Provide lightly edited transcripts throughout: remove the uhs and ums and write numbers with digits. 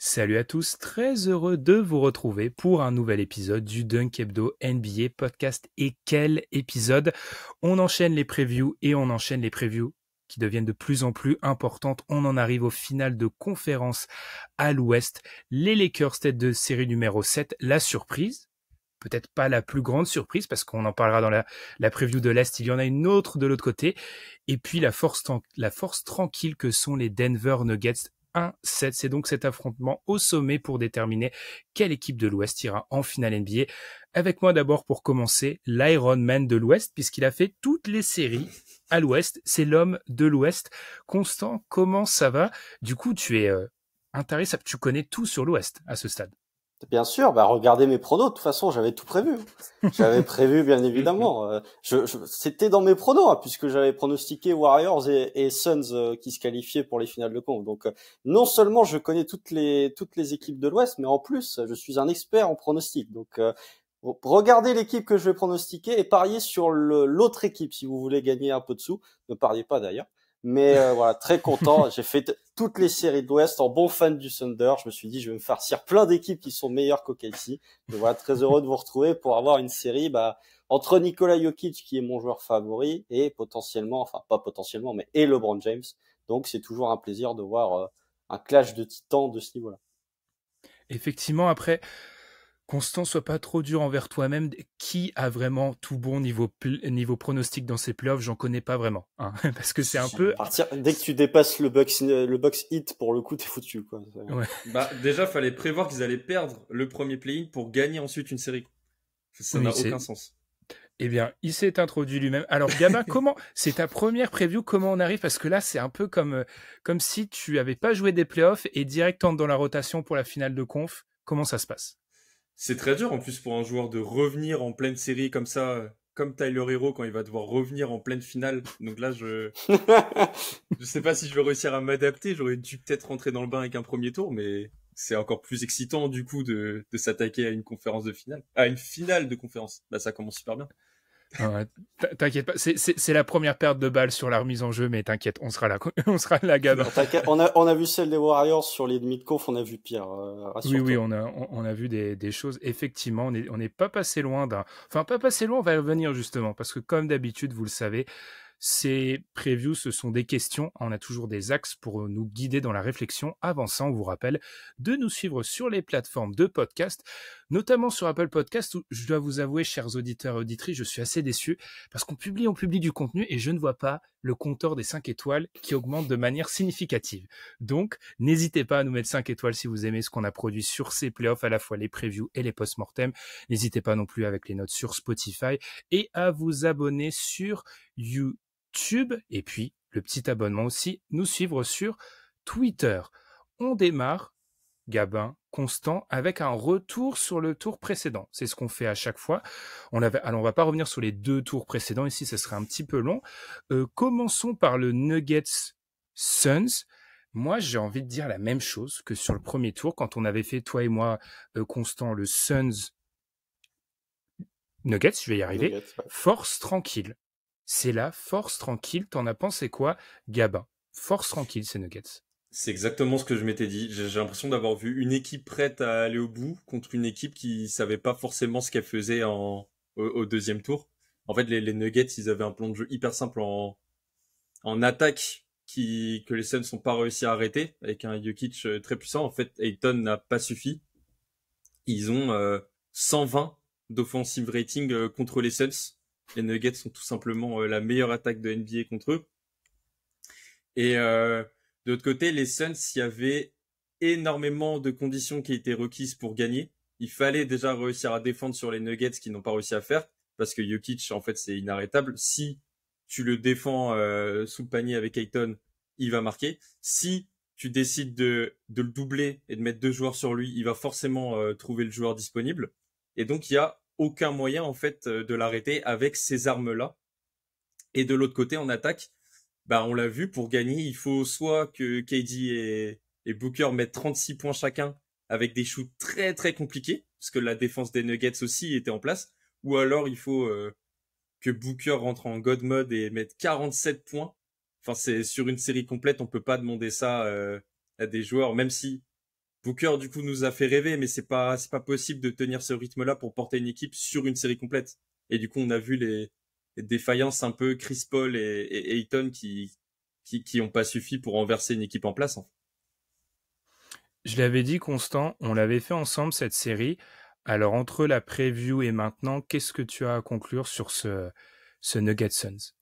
Salut à tous, très heureux de vous retrouver pour un nouvel épisode du Dunk Hebdo NBA podcast. Et quel épisode! On enchaîne les previews et on enchaîne les previews qui deviennent de plus en plus importantes. On en arrive au final de conférence à l'Ouest. Les Lakers tête de série numéro 7, la surprise. Peut-être pas la plus grande surprise parce qu'on en parlera dans la preview de l'Est. Il y en a une autre de l'autre côté. Et puis la force tranquille que sont les Denver Nuggets 1-7. C'est donc cet affrontement au sommet pour déterminer quelle équipe de l'Ouest ira en finale NBA. Avec moi d'abord pour commencer, l'Iron Man de l'Ouest, puisqu'il a fait toutes les séries à l'Ouest. C'est l'homme de l'Ouest. Constant, comment ça va? Du coup, tu es intéressé, tu connais tout sur l'Ouest à ce stade. Bien sûr, regardez mes pronos. De toute façon, j'avais tout prévu. J'avais prévu, bien évidemment. C'était dans mes pronos, puisque j'avais pronostiqué Warriors et Suns qui se qualifiaient pour les finales de conf. Donc, non seulement je connais toutes les équipes de l'Ouest, mais en plus, je suis un expert en pronostic. Donc, regardez l'équipe que je vais pronostiquer et pariez sur l'autre équipe si vous voulez gagner un peu de sous. Ne pariez pas d'ailleurs. Mais voilà, très content. J'ai fait toutes les séries de l'Ouest en bon fan du Thunder. Je me suis dit, je vais me farcir plein d'équipes qui sont meilleures qu'OKC. Et voilà, très heureux de vous retrouver pour avoir une série entre Nikola Jokic, qui est mon joueur favori, et potentiellement, enfin pas potentiellement, mais et LeBron James. Donc c'est toujours un plaisir de voir un clash de titans de ce niveau-là. Effectivement, après, Constant, sois pas trop dur envers toi-même. Qui a vraiment tout bon niveau pronostic dans ces playoffs? J'en connais pas vraiment, hein, parce que c'est un peu. Dès que tu dépasses le box hit, pour le coup, t'es foutu, quoi. Ouais. Déjà, fallait prévoir qu'ils allaient perdre le premier play-in pour gagner ensuite une série. Ça n'a aucun sens. Eh bien, il s'est introduit lui-même. Alors, Gabin, c'est ta première preview? Comment on arrive? Parce que là, c'est un peu comme si tu avais pas joué des playoffs et direct dans la rotation pour la finale de conf. Comment ça se passe? C'est très dur en plus pour un joueur de revenir en pleine série comme ça, comme Tyler Hero quand il va devoir revenir en pleine finale. Donc là, je sais pas si je vais réussir à m'adapter. J'aurais dû peut-être rentrer dans le bain avec un premier tour, mais c'est encore plus excitant du coup de s'attaquer à une conférence de finale, à une finale de conférence. Là, ça commence super bien. Ouais, t'inquiète pas, c'est la première perte de balle sur la remise en jeu, mais t'inquiète, on sera là, Gabin. On a vu celle des Warriors sur les demi-de-conf, on a vu pire. Oui, on a vu des choses. Effectivement, on n'est pas passé loin enfin, pas passé loin, on va y revenir justement, parce que comme d'habitude, vous le savez, ces previews, ce sont des questions. On a toujours des axes pour nous guider dans la réflexion. Avant ça, on vous rappelle de nous suivre sur les plateformes de podcast, notamment sur Apple Podcast, où je dois vous avouer, chers auditeurs et auditrices, je suis assez déçu parce qu'on publie du contenu et je ne vois pas le compteur des 5 étoiles qui augmente de manière significative. Donc, n'hésitez pas à nous mettre 5 étoiles si vous aimez ce qu'on a produit sur ces playoffs, à la fois les previews et les post-mortem. N'hésitez pas non plus avec les notes sur Spotify et à vous abonner sur YouTube. Et puis, le petit abonnement aussi, nous suivre sur Twitter. On démarre, Gabin, Constant, avec un retour sur le tour précédent. C'est ce qu'on fait à chaque fois. Alors, on va pas revenir sur les 2 tours précédents. Ici, ce serait un petit peu long. Commençons par le Nuggets Suns. Moi, j'ai envie de dire la même chose que sur le premier tour, quand on avait fait, toi et moi, Constant, le Suns Nuggets, je vais y arriver. Nuggets, ouais. Force tranquille. C'est la force tranquille. T'en as pensé quoi, Gabin? Force tranquille, ces Nuggets. C'est exactement ce que je m'étais dit. J'ai l'impression d'avoir vu une équipe prête à aller au bout contre une équipe qui savait pas forcément ce qu'elle faisait au deuxième tour. En fait, les Nuggets, ils avaient un plan de jeu hyper simple en attaque que les Suns n'ont pas réussi à arrêter avec un Jokic très puissant. En fait, Ayton n'a pas suffi. Ils ont 120 d'offensive rating contre les Suns. Les Nuggets sont tout simplement la meilleure attaque de NBA contre eux. Et de l'autre côté, les Suns, il y avait énormément de conditions qui étaient requises pour gagner. Il fallait déjà réussir à défendre sur les Nuggets qui n'ont pas réussi à faire, parce que Jokic, en fait, c'est inarrêtable. Si tu le défends sous le panier avec Ayton, il va marquer. Si tu décides de le doubler et de mettre 2 joueurs sur lui, il va forcément trouver le joueur disponible. Et donc, il y a aucun moyen, en fait, de l'arrêter avec ces armes-là. Et de l'autre côté, en attaque, on l'a vu, pour gagner, il faut soit que KD et Booker mettent 36 points chacun avec des shoots très très compliqués, parce que la défense des Nuggets aussi était en place, ou alors il faut que Booker rentre en God mode et mette 47 points. Enfin, c'est sur une série complète, on peut pas demander ça à des joueurs, même si Booker, du coup, nous a fait rêver, mais c'est pas possible de tenir ce rythme-là pour porter une équipe sur une série complète. Et du coup, on a vu les défaillances un peu Chris Paul et Ayton qui ont pas suffi pour renverser une équipe en place, en fait. Je l'avais dit, Constant, on l'avait fait ensemble cette série. Alors, entre la preview et maintenant, qu'est-ce que tu as à conclure sur ce Nuggets Suns?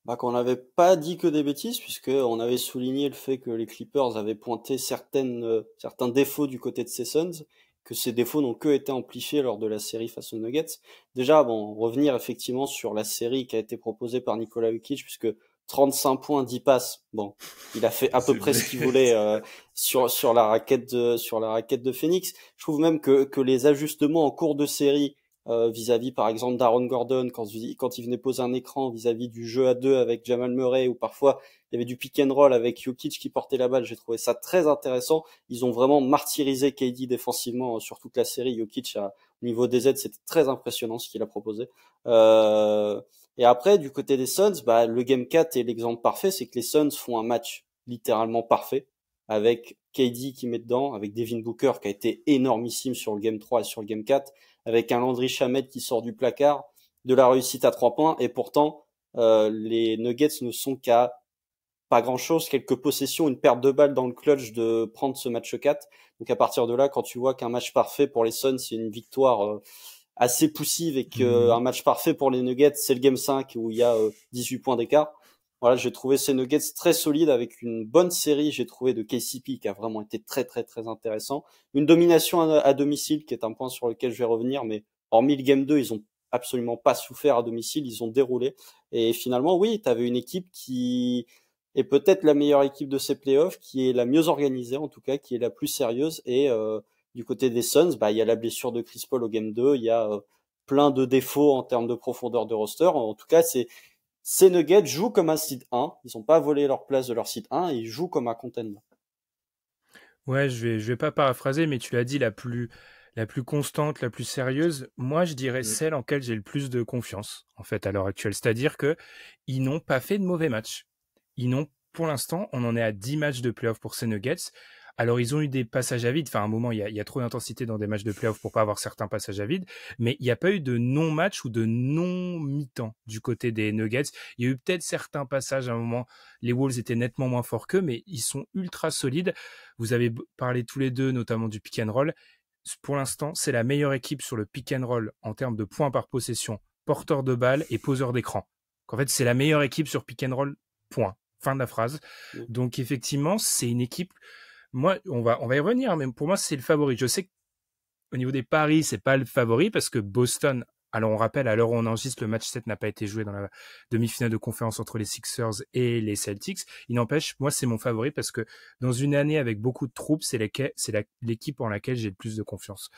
Bah, qu'on n'avait pas dit que des bêtises, puisque on avait souligné le fait que les Clippers avaient pointé certains défauts du côté de ces Suns, que ces défauts n'ont que été amplifiés lors de la série face aux Nuggets. Déjà, bon, revenir effectivement sur la série qui a été proposée par Nikola Jokic, puisque 35 points, 10 passes, bon, il a fait à peu C'est près vrai. ce qu'il voulait sur la raquette de Phoenix. Je trouve même que les ajustements en cours de série vis-à-vis par exemple d'Aaron Gordon quand il venait poser un écran vis-à-vis du jeu à deux avec Jamal Murray ou parfois il y avait du pick and roll avec Jokic qui portait la balle. J'ai trouvé ça très intéressant. Ils ont vraiment martyrisé KD défensivement sur toute la série. Jokic au niveau des aides, c'était très impressionnant ce qu'il a proposé. Et après du côté des Suns, bah, le Game 4 est l'exemple parfait, c'est que les Suns font un match littéralement parfait avec KD qui met dedans, avec Devin Booker qui a été énormissime sur le Game 3 et sur le Game 4, avec un Landry Shamet qui sort du placard, de la réussite à 3 points, et pourtant les Nuggets ne sont qu'à pas grand-chose, quelques possessions, une perte de balle dans le clutch de prendre ce match 4. Donc à partir de là, quand tu vois qu'un match parfait pour les Suns, c'est une victoire assez poussive et qu'un match parfait pour les Nuggets, c'est le Game 5 où il y a 18 points d'écart. Voilà, j'ai trouvé ces Nuggets très solides avec une bonne série, j'ai trouvé de KCP qui a vraiment été très très très intéressant. Une domination à domicile qui est un point sur lequel je vais revenir, mais hormis le Game 2, ils ont absolument pas souffert à domicile, ils ont déroulé. Et finalement, oui, tu avais une équipe qui est peut-être la meilleure équipe de ces playoffs, qui est la mieux organisée en tout cas, qui est la plus sérieuse. Et du côté des Suns, bah, il y a la blessure de Chris Paul au Game 2, il y a plein de défauts en termes de profondeur de roster. En tout cas, ces Nuggets jouent comme un seed 1. Ils n'ont pas volé leur place de leur seed 1. Ils jouent comme un contender. Ouais, je vais pas paraphraser, mais tu l'as dit, la plus constante, la plus sérieuse. Moi, je dirais Mm. celle en laquelle j'ai le plus de confiance, en fait, à l'heure actuelle. C'est-à-dire que ils n'ont pas fait de mauvais matchs. Pour l'instant, on en est à 10 matchs de playoff pour ces Nuggets. Alors, ils ont eu des passages à vide. Enfin, à un moment, il y a trop d'intensité dans des matchs de playoff pour pas avoir certains passages à vide. Mais il n'y a pas eu de non-match ou de non-mi-temps du côté des Nuggets. Il y a eu peut-être certains passages à un moment. Les Wolves étaient nettement moins forts qu'eux, mais ils sont ultra solides. Vous avez parlé tous les deux, notamment du pick and roll. Pour l'instant, c'est la meilleure équipe sur le pick and roll en termes de points par possession, porteur de balle et poseur d'écran. En fait, c'est la meilleure équipe sur pick and roll, point. Fin de la phrase. Donc, effectivement, c'est une équipe. Moi, on va y revenir, mais pour moi, c'est le favori. Je sais qu'au niveau des paris, c'est pas le favori parce que Boston, alors on rappelle, à l'heure où on enregistre, le match 7 n'a pas été joué dans la demi-finale de conférence entre les Sixers et les Celtics. Il n'empêche, moi, c'est mon favori parce que dans une année avec beaucoup de troupes, c'est l'équipe en laquelle j'ai le plus de confiance.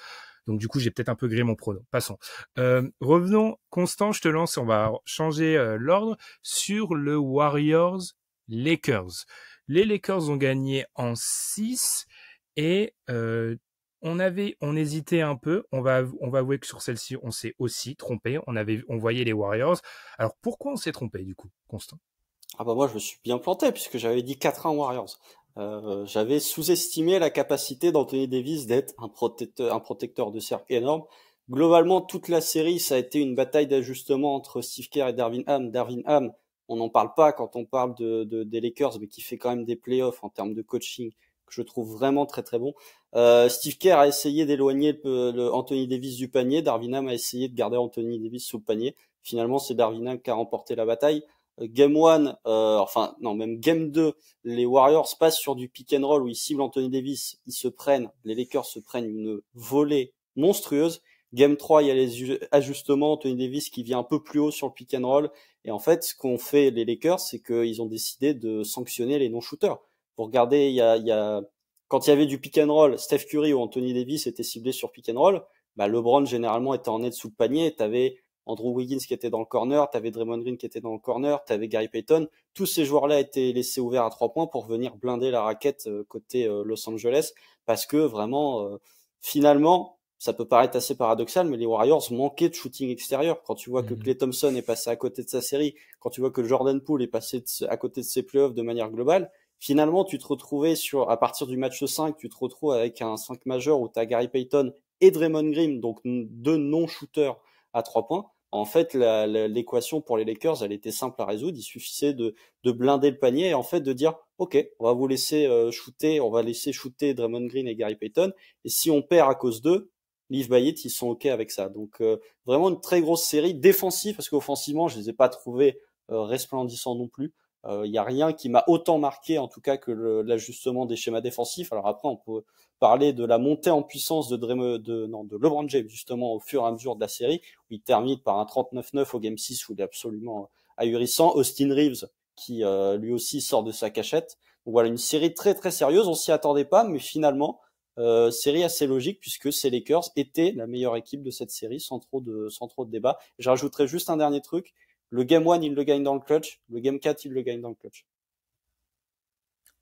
Donc, du coup, j'ai peut-être un peu grillé mon prono. Passons. Revenons. Constant, je te lance. On va changer l'ordre sur le Warriors-Lakers. Les Lakers ont gagné en 6 et on hésitait un peu. On va avouer que sur celle-ci, on s'est aussi trompé. On voyait les Warriors. Alors pourquoi on s'est trompé du coup, Constant? Ah bah moi je me suis bien planté puisque j'avais dit 4-1 Warriors. J'avais sous-estimé la capacité d'Anthony Davis d'être un protecteur de cercle énorme. Globalement, toute la série, ça a été une bataille d'ajustement entre Steve Kerr et Darvin Ham. Darvin Ham, on n'en parle pas quand on parle des Lakers, mais qui fait quand même des playoffs en termes de coaching, que je trouve vraiment très très bon. Steve Kerr a essayé d'éloigner le Anthony Davis du panier. Darvin Ham a essayé de garder Anthony Davis sous le panier. Finalement, c'est Darvin Ham qui a remporté la bataille. Game 1, même Game 2, les Warriors passent sur du pick and roll où ils ciblent Anthony Davis, les Lakers se prennent une volée monstrueuse. Game 3, il y a les ajustements, Anthony Davis qui vient un peu plus haut sur le pick and roll. Et en fait, ce qu'ont fait les Lakers, c'est qu'ils ont décidé de sanctionner les non-shooters. Pour regarder, quand il y avait du pick and roll, Steph Curry ou Anthony Davis étaient ciblés sur pick and roll, bah LeBron généralement était en aide sous le panier, t'avais Andrew Wiggins qui était dans le corner, t'avais Draymond Green qui était dans le corner, t'avais Gary Payton. Tous ces joueurs-là étaient laissés ouverts à 3 points pour venir blinder la raquette côté Los Angeles, parce que vraiment, finalement, ça peut paraître assez paradoxal, mais les Warriors manquaient de shooting extérieur. Quand tu vois que Klay Thompson est passé à côté de sa série, quand tu vois que Jordan Poole est passé à côté de ses playoffs de manière globale, Finalement, tu te retrouvais à partir du match 5, tu te retrouves avec un 5 majeur où tu as Gary Payton et Draymond Green, donc deux non-shooters à 3 points. En fait, l'équation pour les Lakers, elle était simple à résoudre. Il suffisait de blinder le panier et en fait de dire, OK, on va vous laisser shooter, on va laisser shooter Draymond Green et Gary Payton. Et si on perd à cause d'eux, Leaf Bayit, ils sont OK avec ça. Donc vraiment une très grosse série défensive parce qu'offensivement, je les ai pas trouvés resplendissants non plus. Il y a rien qui m'a autant marqué en tout cas que l'ajustement des schémas défensifs. Alors après, on peut parler de la montée en puissance de LeBron James justement au fur et à mesure de la série où il termine par un 39-9 au game 6 où il est absolument ahurissant. Austin Reeves qui lui aussi sort de sa cachette. Donc voilà, une série très très sérieuse. On s'y attendait pas, mais finalement série assez logique puisque ces Lakers étaient la meilleure équipe de cette série sans trop de débat. Je rajouterai juste un dernier truc. Le game 1, il le gagne dans le clutch. Le game 4, il le gagne dans le clutch.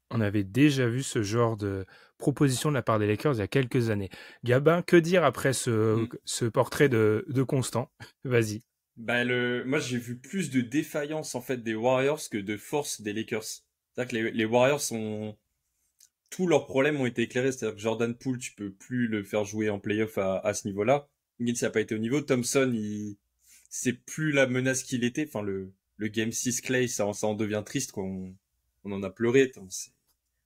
On avait déjà vu ce genre de proposition de la part des Lakers il y a quelques années. Gabin, que dire après ce portrait de Constant? Vas-y. Moi, j'ai vu plus de défaillance en fait des Warriors que de force des Lakers. C'est-à-dire que les Warriors tous leurs problèmes ont été éclairés. C'est-à-dire que Jordan Poole, tu peux plus le faire jouer en playoff à ce niveau-là. Higgins n'a pas été au niveau. Thompson, c'est plus la menace qu'il était. Enfin, le Game 6 Clay, ça en devient triste, quoi. On en a pleuré.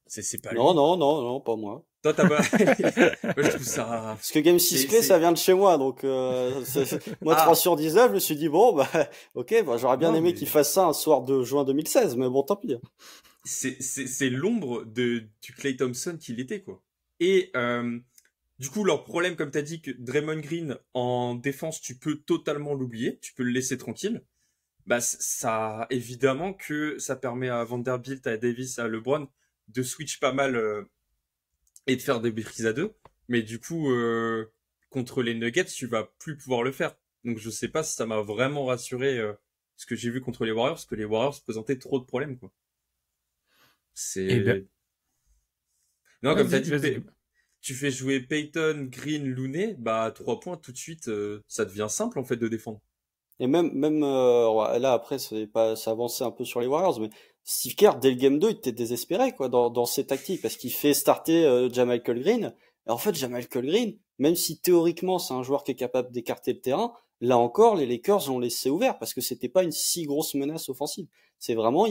C'est pas lui. Non, pas moi. Toi, t'as pas... Moi, je trouve ça... Parce que Game 6 Clay, ça vient de chez moi, donc moi, 3 sur 19, je me suis dit, bon, ok, j'aurais bien aimé qu'il fasse ça un soir de juin 2016, mais bon, tant pis. C'est l'ombre du Klay Thompson qu'il était, quoi. Et du coup, leur problème, comme tu as dit, que Draymond Green, en défense, tu peux totalement l'oublier, tu peux le laisser tranquille. Ça, évidemment que ça permet à Vanderbilt, à Davis, à LeBron de switch pas mal et de faire des prises à deux. Mais du coup, contre les Nuggets, tu vas plus pouvoir le faire. Donc je sais pas si ça m'a vraiment rassuré ce que j'ai vu contre les Warriors, parce que les Warriors présentaient trop de problèmes, quoi. Non, comme t'as dit, tu fais jouer Payton, Green, Looney, 3 points tout de suite, ça devient simple en fait de défendre. Et même là après ça avançait un peu sur les Warriors, mais Steve Kerr dès le game 2 il était désespéré quoi dans ses tactiques parce qu'il fait starter Jamalcol Green. Et en fait Jamalcol Green, même si théoriquement c'est un joueur qui est capable d'écarter le terrain, là encore les Lakers l'ont laissé ouvert parce que c'était pas une si grosse menace offensive. C'est vraiment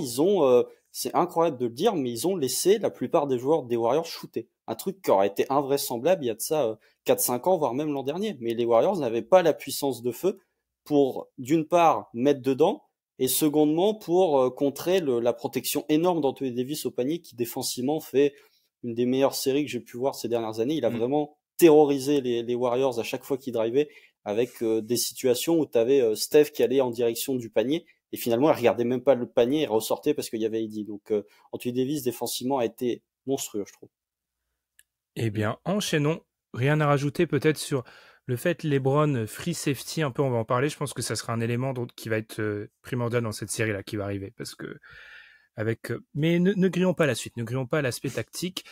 c'est incroyable de le dire, mais ils ont laissé la plupart des joueurs des Warriors shooter. Un truc qui aurait été invraisemblable il y a de ça 4-5 ans, voire même l'an dernier. Mais les Warriors n'avaient pas la puissance de feu pour, d'une part, mettre dedans, et secondement, pour contrer la protection énorme d'Anthony Davis au panier, qui défensivement fait une des meilleures séries que j'ai pu voir ces dernières années. Il a vraiment terrorisé les Warriors à chaque fois qu'il drivait, avec des situations où tu avais Steph qui allait en direction du panier, et finalement, il regardait même pas le panier et ressortait parce qu'il y avait AD. Donc, Anthony Davis, défensivement, a été monstrueux, je trouve. Eh bien, enchaînons. Rien à rajouter peut-être sur le fait LeBron free safety, un peu on va en parler. Je pense que ça sera un élément qui va être primordial dans cette série-là qui va arriver. Parce que mais ne grillons pas la suite, ne grillons pas l'aspect tactique.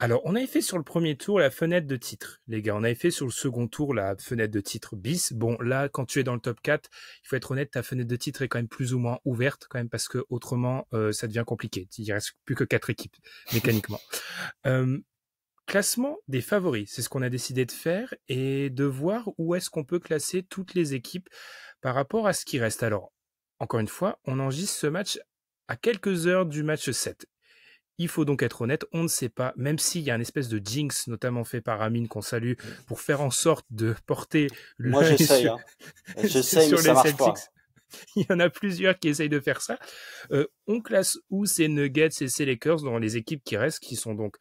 Alors, on avait fait sur le premier tour la fenêtre de titre, les gars. On avait fait sur le second tour la fenêtre de titre bis. Bon, là, quand tu es dans le top 4, il faut être honnête, ta fenêtre de titre est quand même plus ou moins ouverte, quand même, parce que autrement, ça devient compliqué. Il reste plus que 4 équipes, mécaniquement. Classement des favoris, c'est ce qu'on a décidé de faire et de voir où est-ce qu'on peut classer toutes les équipes par rapport à ce qui reste. Alors, encore une fois, on enregistre ce match à quelques heures du match 7. Il faut donc être honnête, on ne sait pas, même s'il y a une espèce de jinx, notamment fait par Amine, qu'on salue, pour faire en sorte de porter Moi, j'essaye, j'essaye, mais ça marche pas. Il y en a plusieurs qui essayent de faire ça. On classe où ces Nuggets et ces Lakers dans les équipes qui restent, qui sont donc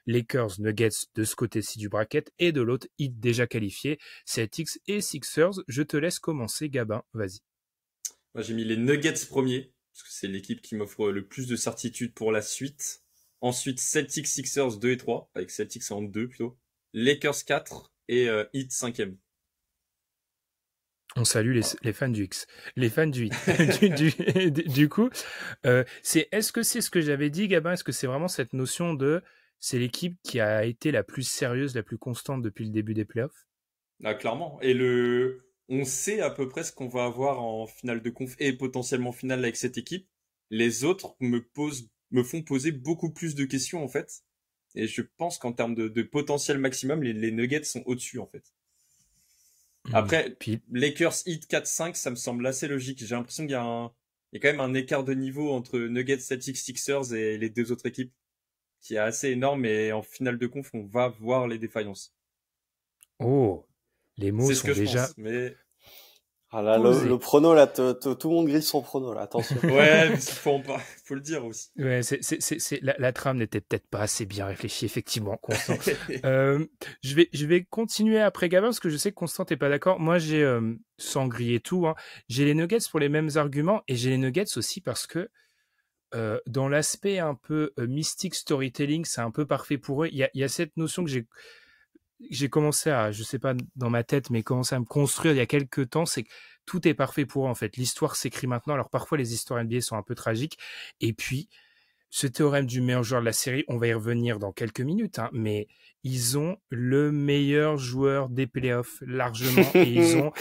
Lakers, Nuggets de ce côté-ci du bracket et de l'autre, Heat déjà qualifié, Celtics et Sixers. Je te laisse commencer, Gabin, vas-y. Moi, j'ai mis les Nuggets premiers, parce que c'est l'équipe qui m'offre le plus de certitude pour la suite. Ensuite, Celtics, Sixers 2 et 3, avec Celtics en 2 plutôt. Lakers 4 et Heat 5e. On salue les fans du X, les fans du Heat. du coup, est-ce que c'est ce que j'avais dit, Gabin? Est-ce que c'est vraiment cette notion c'est l'équipe qui a été la plus sérieuse, la plus constante depuis le début des playoffs? Ah, clairement. Et on sait à peu près ce qu'on va avoir en finale de conf et potentiellement finale avec cette équipe. Les autres me posent me font poser beaucoup plus de questions en fait. Et je pense qu'en termes de potentiel maximum, les Nuggets sont au-dessus en fait. Après, Puis, Lakers Heat 4-5, ça me semble assez logique. J'ai l'impression qu'il y a il y a quand même un écart de niveau entre Nuggets, Celtics, Sixers et les deux autres équipes qui est assez énorme et en finale de conf, on va voir les défaillances. oh, les mots C'est ce sont que je déjà pense, mais Ah là, le posés. prono, là, tout le monde grille son prono, là, attention. ouais, mais faut le dire aussi. Ouais, la trame n'était peut-être pas assez bien réfléchie, effectivement, Constant. Je vais continuer après Gabin, parce que je sais que Constant n'est pas d'accord. Moi, j'ai, sans griller tout, hein, j'ai les Nuggets pour les mêmes arguments, et j'ai les Nuggets aussi parce que dans l'aspect un peu mystique storytelling, c'est un peu parfait pour eux. Il y a cette notion que j'ai commencé à, je sais pas dans ma tête, mais commencé à me construire il y a quelques temps, c'est que tout est parfait pour eux, en fait. L'histoire s'écrit maintenant. Alors parfois les histoires NBA sont un peu tragiques. Et puis, ce théorème du meilleur joueur de la série, on va y revenir dans quelques minutes, hein, mais ils ont le meilleur joueur des playoffs largement, et ils ont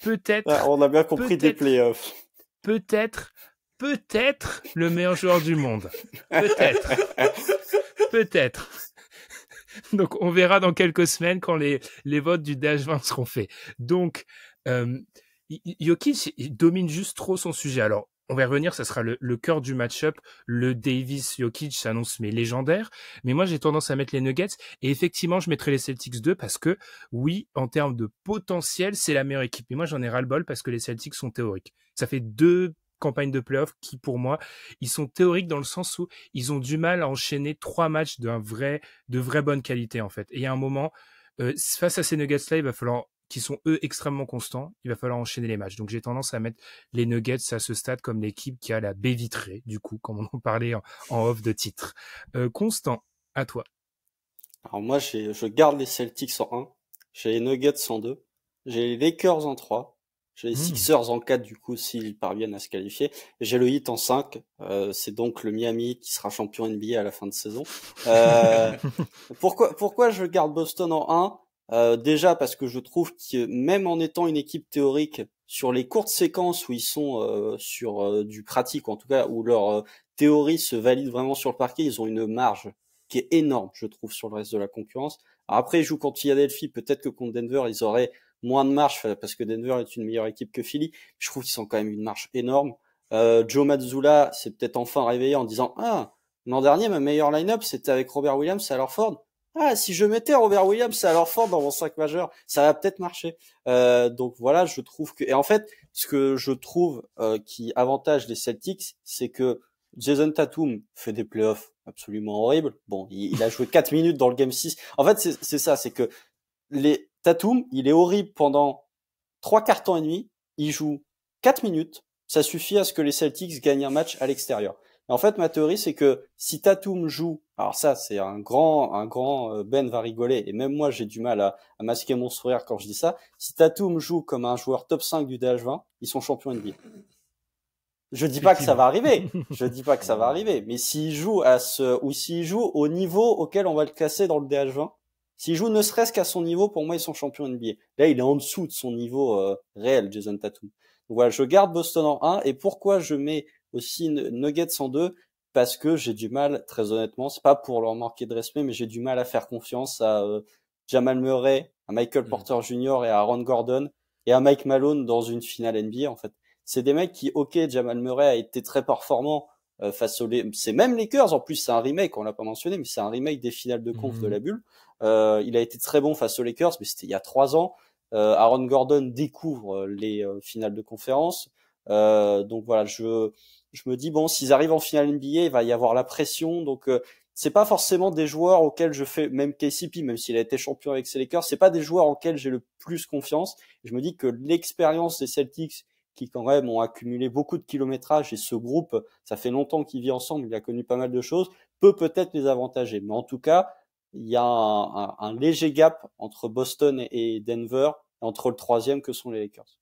peut-être, Ah, on a bien compris des playoffs. peut-être le meilleur joueur du monde. Peut-être. Donc, on verra dans quelques semaines quand les votes du DH20 seront faits. Donc, Jokic, il domine juste trop son sujet. Alors, on va y revenir, ça sera le cœur du match-up. Le Davis-Jokic s'annonce mais légendaire. Mais moi, j'ai tendance à mettre les Nuggets. Et effectivement, je mettrai les Celtics 2 parce que, oui, en termes de potentiel, c'est la meilleure équipe. Mais moi, j'en ai ras-le-bol parce que les Celtics sont théoriques. Ça fait 2 campagnes de playoffs qui, pour moi, ils sont théoriques dans le sens où ils ont du mal à enchaîner 3 matchs de vraie bonne qualité, en fait. Et il y a un moment, face à ces Nuggets-là, il va falloir qui sont eux extrêmement constants, il va falloir enchaîner les matchs. Donc j'ai tendance à mettre les Nuggets à ce stade comme l'équipe qui a la baie vitrée, du coup, comme on en parlait en off de titre. Constant, à toi. Alors moi, je garde les Celtics en 1, j'ai les Nuggets en 2, j'ai les Lakers en 3, j'ai les Sixers en 4 du coup s'ils parviennent à se qualifier, et j'ai le Heat en 5, c'est donc le Miami qui sera champion NBA à la fin de saison. Pourquoi je garde Boston en 1 ? Déjà parce que je trouve que même en étant une équipe théorique, sur les courtes séquences où ils sont sur du pratique, ou en tout cas où leur théorie se valide vraiment sur le parquet, ils ont une marge qui est énorme, je trouve, sur le reste de la concurrence. Alors après, ils jouent contre Philadelphie, peut-être que contre Denver, ils auraient moins de marge, parce que Denver est une meilleure équipe que Philly. Je trouve qu'ils sont quand même une marge énorme. Joe Mazzulla s'est peut-être enfin réveillé en disant « Ah, l'an dernier, ma meilleure line-up, c'était avec Robert Williams et Al Horford. Ah, si je mettais Robert Williams et Al Horford dans mon 5 majeur, ça va peut-être marcher. » Donc voilà, je trouve que... Et en fait, ce que je trouve qui avantage les Celtics, c'est que Jason Tatum fait des playoffs absolument horribles. Bon, il a joué 4 minutes dans le Game 6. En fait, c'est ça, c'est que Tatum, il est horrible pendant 3 quarts temps et demi. Il joue 4 minutes. Ça suffit à ce que les Celtics gagnent un match à l'extérieur. Et en fait, ma théorie, c'est que si Tatum joue, alors ça, c'est un grand Ben va rigoler, et même moi, j'ai du mal à masquer mon sourire quand je dis ça. Si Tatum joue comme un joueur top 5 du DH20, ils sont champions NBA. Je dis pas que ça va arriver. Je dis pas que ça va arriver. Mais s'il joue s'il joue au niveau auquel on va le classer dans le DH20, s'il joue ne serait-ce qu'à son niveau, pour moi, ils sont champions NBA. Là, il est en dessous de son niveau réel, Jason Tatum. Donc voilà, je garde Boston en 1. Et pourquoi je mets aussi Nuggets en 2 ? Parce que j'ai du mal, très honnêtement, c'est pas pour leur manquer de respect, mais j'ai du mal à faire confiance à Jamal Murray, à Michael Porter Jr. et à Aaron Gordon, et à Mike Malone dans une finale NBA, en fait. C'est des mecs qui, ok, Jamal Murray a été très performant face c'est même Lakers, en plus c'est un remake, on l'a pas mentionné, mais c'est un remake des finales de conf de la bulle. Il a été très bon face aux Lakers, mais c'était il y a 3 ans. Aaron Gordon découvre les finales de conférence. Donc voilà, je me dis, bon, s'ils arrivent en finale NBA, il va y avoir la pression, donc c'est pas forcément des joueurs auxquels je fais, même KCP, même s'il a été champion avec ses Lakers, c'est pas des joueurs auxquels j'ai le plus confiance. Je me dis que l'expérience des Celtics, qui quand même ont accumulé beaucoup de kilométrage, et ce groupe, ça fait longtemps qu'il vit ensemble, il a connu pas mal de choses, peut peut-être les avantager. Mais en tout cas, il y a un léger gap entre Boston et Denver, et entre le troisième que sont les Lakers.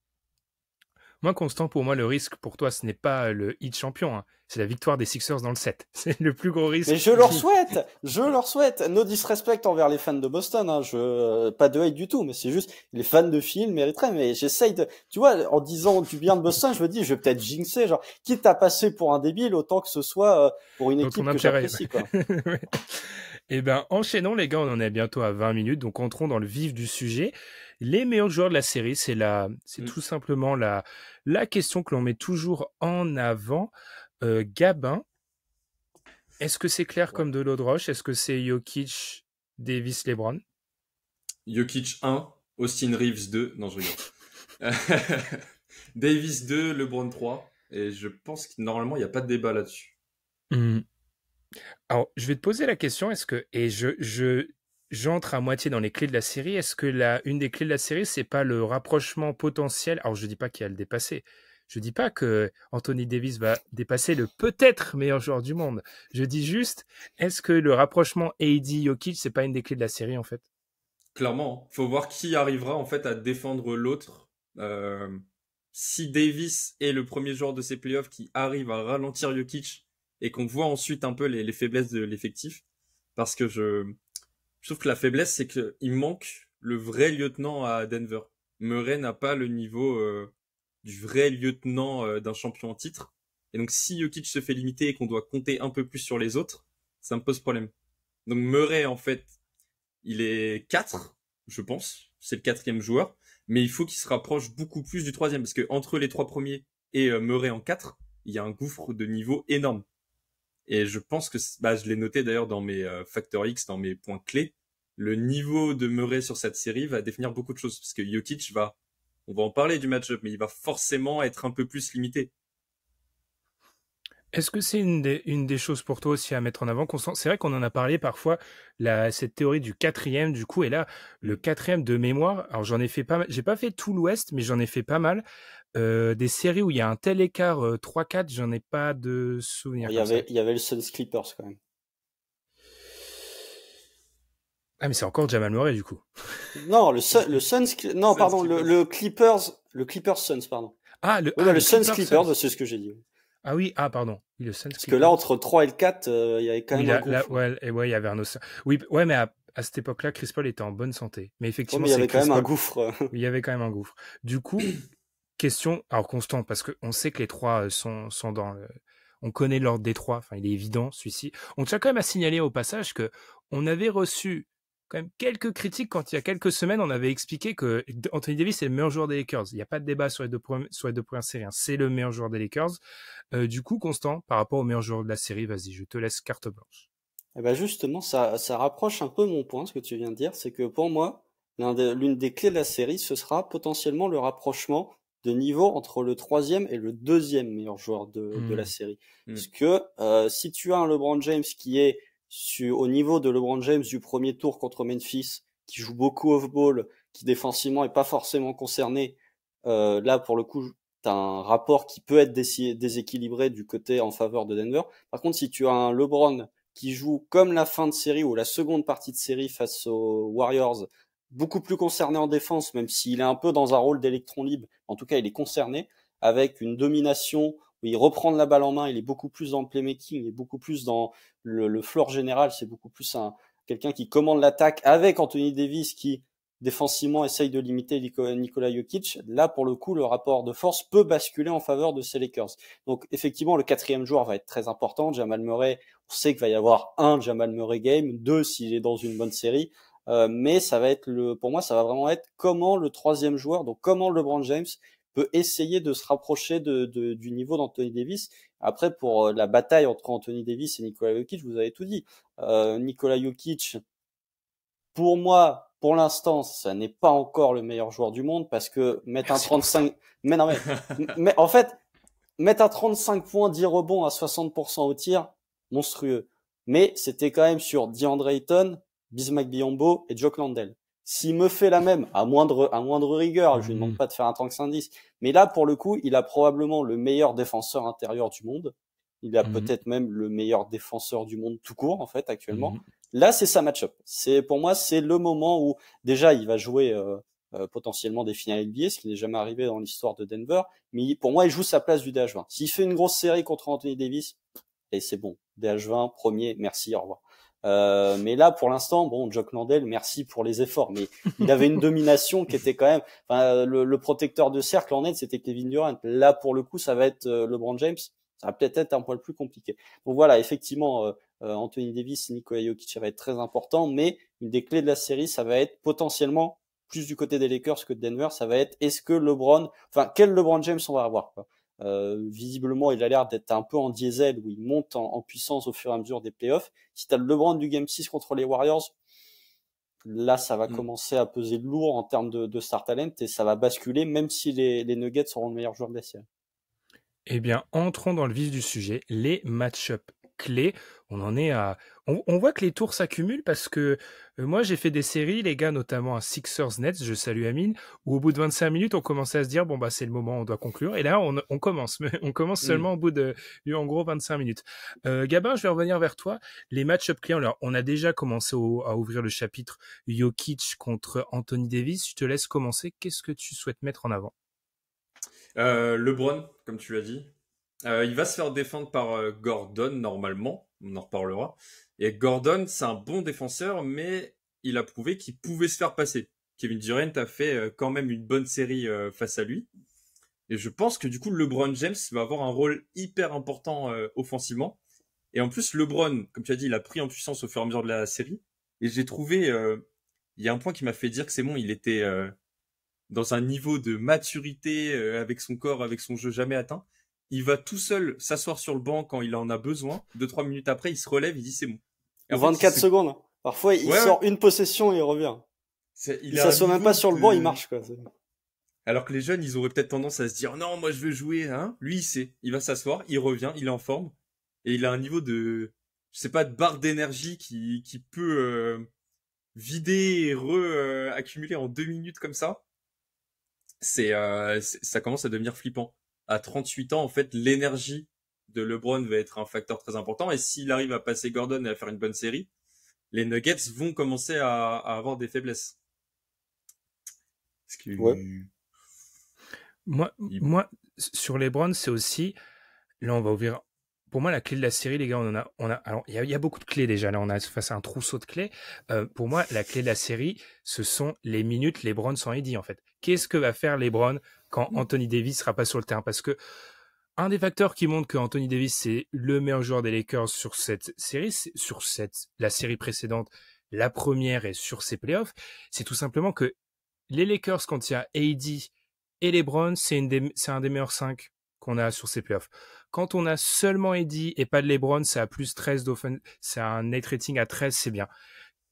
Moi, Constant, pour moi, le risque pour toi, ce n'est pas le hit champion, hein. C'est la victoire des Sixers dans le 7. C'est le plus gros risque. Mais je leur souhaite. No disrespect envers les fans de Boston, hein. Pas de hate du tout, mais c'est juste, les fans de Phil mériteraient, mais j'essaye tu vois, en disant du bien de Boston, je me dis, je vais peut-être jinxer, genre, quitte à passer pour un débile, autant que ce soit pour une équipe que j'apprécie, quoi. Ouais. Eh ben, enchaînons, les gars, on en est bientôt à 20 minutes, donc entrons dans le vif du sujet. Les meilleurs joueurs de la série, c'est tout simplement la question que l'on met toujours en avant. Gabin, est-ce que c'est clair comme de l'eau de roche? Est-ce que c'est Jokic, Davis, LeBron? Jokic 1, Austin Reeves 2. Non, je rigole. Davis 2, LeBron 3. Et je pense que normalement, il n'y a pas de débat là-dessus. Alors, je vais te poser la question, j'entre à moitié dans les clés de la série. Est-ce que une des clés de la série, c'est pas le rapprochement potentiel? Alors, je dis pas qu'il va le dépasser. Je dis pas que Anthony Davis va dépasser le peut-être meilleur joueur du monde. Je dis juste, est-ce que le rapprochement AD-Jokic, c'est pas une des clés de la série, en fait? Clairement, faut voir qui arrivera en fait à défendre l'autre. Si Davis est le premier joueur de ces playoffs qui arrive à ralentir Jokic et qu'on voit ensuite un peu les faiblesses de l'effectif, parce que je trouve que la faiblesse, c'est qu'il manque le vrai lieutenant à Denver. Murray n'a pas le niveau du vrai lieutenant d'un champion en titre. Et donc, si Jokic se fait limiter et qu'on doit compter un peu plus sur les autres, ça me pose problème. Donc, Murray, en fait, il est 4, je pense. C'est le 4e joueur. Mais il faut qu'il se rapproche beaucoup plus du 3e. Parce que entre les 3 premiers et Murray en 4, il y a un gouffre de niveau énorme. Et je pense que, je l'ai noté d'ailleurs dans mes Factor X, dans mes points clés. Le niveau de Murray sur cette série va définir beaucoup de choses. Parce que Jokic on va en parler du match-up, mais il va forcément être un peu plus limité. Est-ce que c'est une des choses pour toi aussi à mettre en avant, Constant? C'est vrai qu'on en a parlé parfois, cette théorie du 4e, du coup, et là, le 4e de mémoire, alors j'en ai fait pas mal, j'ai pas fait tout l'Ouest, mais j'en ai fait pas mal. Des séries où il y a un tel écart 3-4, j'en ai pas de souvenir. Il y avait le Suns Clippers quand même. Ah, mais c'est encore Jamal Murray, du coup. Non, le Suns Clippers Suns, pardon. Le Suns Clippers, c'est ce que j'ai dit. Ah oui, pardon. Oui, le Suns Parce que là, entre 3 et le 4, il y avait quand même un gouffre. Il y avait un océan. Oui, ouais, mais à cette époque-là, Chris Paul était en bonne santé. Mais effectivement, il y avait quand même un gouffre. Il y avait quand même un gouffre. Du coup, question, alors Constant, parce qu'on sait que les 3 sont dans on connaît l'ordre des 3, enfin, il est évident, celui-ci. On tient quand même à signaler au passage que on avait reçu quand même quelques critiques quand il y a quelques semaines, on avait expliqué que Anthony Davis est le meilleur joueur des Lakers. Il n'y a pas de débat sur les deux premières séries. C'est le meilleur joueur des Lakers. Du coup, Constant, par rapport au meilleur joueur de la série, vas-y, je te laisse carte blanche. Eh ben justement, ça rapproche un peu mon point, ce que tu viens de dire, c'est que pour moi, l'une des clés de la série, ce sera potentiellement le rapprochement de niveau entre le 3e et le 2e meilleur joueur de la série. Parce que si tu as un LeBron James qui est au niveau de LeBron James du premier tour contre Memphis, qui joue beaucoup off-ball, qui défensivement est pas forcément concerné, là pour le coup, t'as un rapport qui peut être déséquilibré du côté en faveur de Denver. Par contre, si tu as un LeBron qui joue comme la fin de série ou la seconde partie de série face aux Warriors, beaucoup plus concerné en défense, même s'il est un peu dans un rôle d'électron libre, en tout cas il est concerné, avec une domination où il reprend la balle en main, il est beaucoup plus dans le playmaking, il est beaucoup plus dans le floor général, c'est beaucoup plus quelqu'un qui commande l'attaque avec Anthony Davis qui défensivement essaye de limiter Nikola Jokic. Là, pour le coup, le rapport de force peut basculer en faveur de ces Lakers. Donc, effectivement, le 4e joueur va être très important. Jamal Murray, on sait qu'il va y avoir un Jamal Murray game, 2 s'il est dans une bonne série. Mais ça va être pour moi, ça va vraiment être comment le 3e joueur, donc comment LeBron James peut essayer de se rapprocher du niveau d'Anthony Davis. Après, pour la bataille entre Anthony Davis et Nikola Jokic, vous avez tout dit. Nikola Jokic, pour moi, pour l'instant, ça n'est pas encore le meilleur joueur du monde parce que mettre un 35, mais en fait, mettre un 35 points, 10 rebonds à 60% au tir, monstrueux. Mais c'était quand même sur DeAndre Ayton, Bismack Biyombo et Jock Landale. S'il me fait la même, à moindre rigueur, je lui demande pas de faire un 35-10. Mais là, pour le coup, il a probablement le meilleur défenseur intérieur du monde. Il a peut-être même le meilleur défenseur du monde tout court, en fait, actuellement. Là, c'est sa match-up. Pour moi, c'est le moment où, déjà, il va jouer potentiellement des finales NBA, ce qui n'est jamais arrivé dans l'histoire de Denver. Mais pour moi, il joue sa place du DH20. S'il fait une grosse série contre Anthony Davis, et c'est bon, DH20, premier, merci, au revoir. Mais là, pour l'instant, bon, Jock Landale, merci pour les efforts, mais il avait une domination qui était quand même, le protecteur de cercle en net, c'était Kevin Durant. Là, pour le coup, ça va être LeBron James. Ça va peut-être être un poil plus compliqué. Donc voilà, effectivement, Anthony Davis, Nikola Jokic, ça va être très important, mais une des clés de la série, ça va être potentiellement plus du côté des Lakers que de Denver. Ça va être, est-ce que quel LeBron James on va avoir, quoi. Visiblement, il a l'air d'être un peu en diesel où il monte en puissance au fur et à mesure des playoffs. Si t'as le LeBron du Game 6 contre les Warriors, là, ça va commencer à peser lourd en termes de star talent et ça va basculer, même si les Nuggets seront le meilleur joueur de la série. Eh bien, entrons dans le vif du sujet, les match-up clés. On en est à... On voit que les tours s'accumulent parce que moi, j'ai fait des séries, les gars, notamment un Sixers-Nets, je salue Amine, où au bout de 25 minutes, on commençait à se dire, bon, bah, c'est le moment, on doit conclure. Et là, on commence, mais on commence seulement au bout de, en gros, 25 minutes. Gabin, je vais revenir vers toi. Les match-up clés, alors, on a déjà commencé à ouvrir le chapitre Jokic contre Anthony Davis. Je te laisse commencer. Qu'est-ce que tu souhaites mettre en avant? LeBron, comme tu l'as dit. Il va se faire défendre par Gordon, normalement. On en reparlera. Et Gordon, c'est un bon défenseur, mais il a prouvé qu'il pouvait se faire passer. Kevin Durant a fait quand même une bonne série face à lui. Et je pense que du coup, LeBron James va avoir un rôle hyper important offensivement. Et en plus, LeBron, comme tu as dit, il a pris en puissance au fur et à mesure de la série. Et j'ai trouvé... il y a un point qui m'a fait dire que c'est bon, il était dans un niveau de maturité avec son corps, avec son jeu jamais atteint. Il va tout seul s'asseoir sur le banc quand il en a besoin. 2-3 minutes après, il se relève, il dit c'est bon. Et 24 secondes. Parfois, il sort une possession et il revient. Il s'assoit même pas sur le banc, il marche, quoi. Alors que les jeunes, ils auraient peut-être tendance à se dire non, moi je veux jouer, hein. Lui, il sait. Il va s'asseoir, il revient, il est en forme. Et il a un niveau de, je sais pas, de barre d'énergie qui peut vider et accumuler en 2 minutes comme ça. Ça commence à devenir flippant. À 38 ans, en fait, l'énergie de LeBron va être un facteur très important. Et s'il arrive à passer Gordon et à faire une bonne série, les Nuggets vont commencer à avoir des faiblesses. Moi, sur LeBron, c'est aussi... Là, on va ouvrir... Pour moi, la clé de la série, les gars, alors, il y a beaucoup de clés déjà. Là, on a face à un trousseau de clés. Pour moi, la clé de la série, ce sont les minutes LeBron sans Eddie, en fait. Qu'est-ce que va faire LeBron quand Anthony Davis sera pas sur le terrain? Parce que un des facteurs qui montre que Anthony Davis c'est le meilleur joueur des Lakers sur cette série, la série précédente, la première et sur ses playoffs, c'est tout simplement que les Lakers, quand il y a AD et LeBron, c'est un des meilleurs 5 qu'on a sur ces playoffs. Quand on a seulement AD et pas de LeBron, c'est à plus 13 d'offense, c'est un net rating à 13, c'est bien.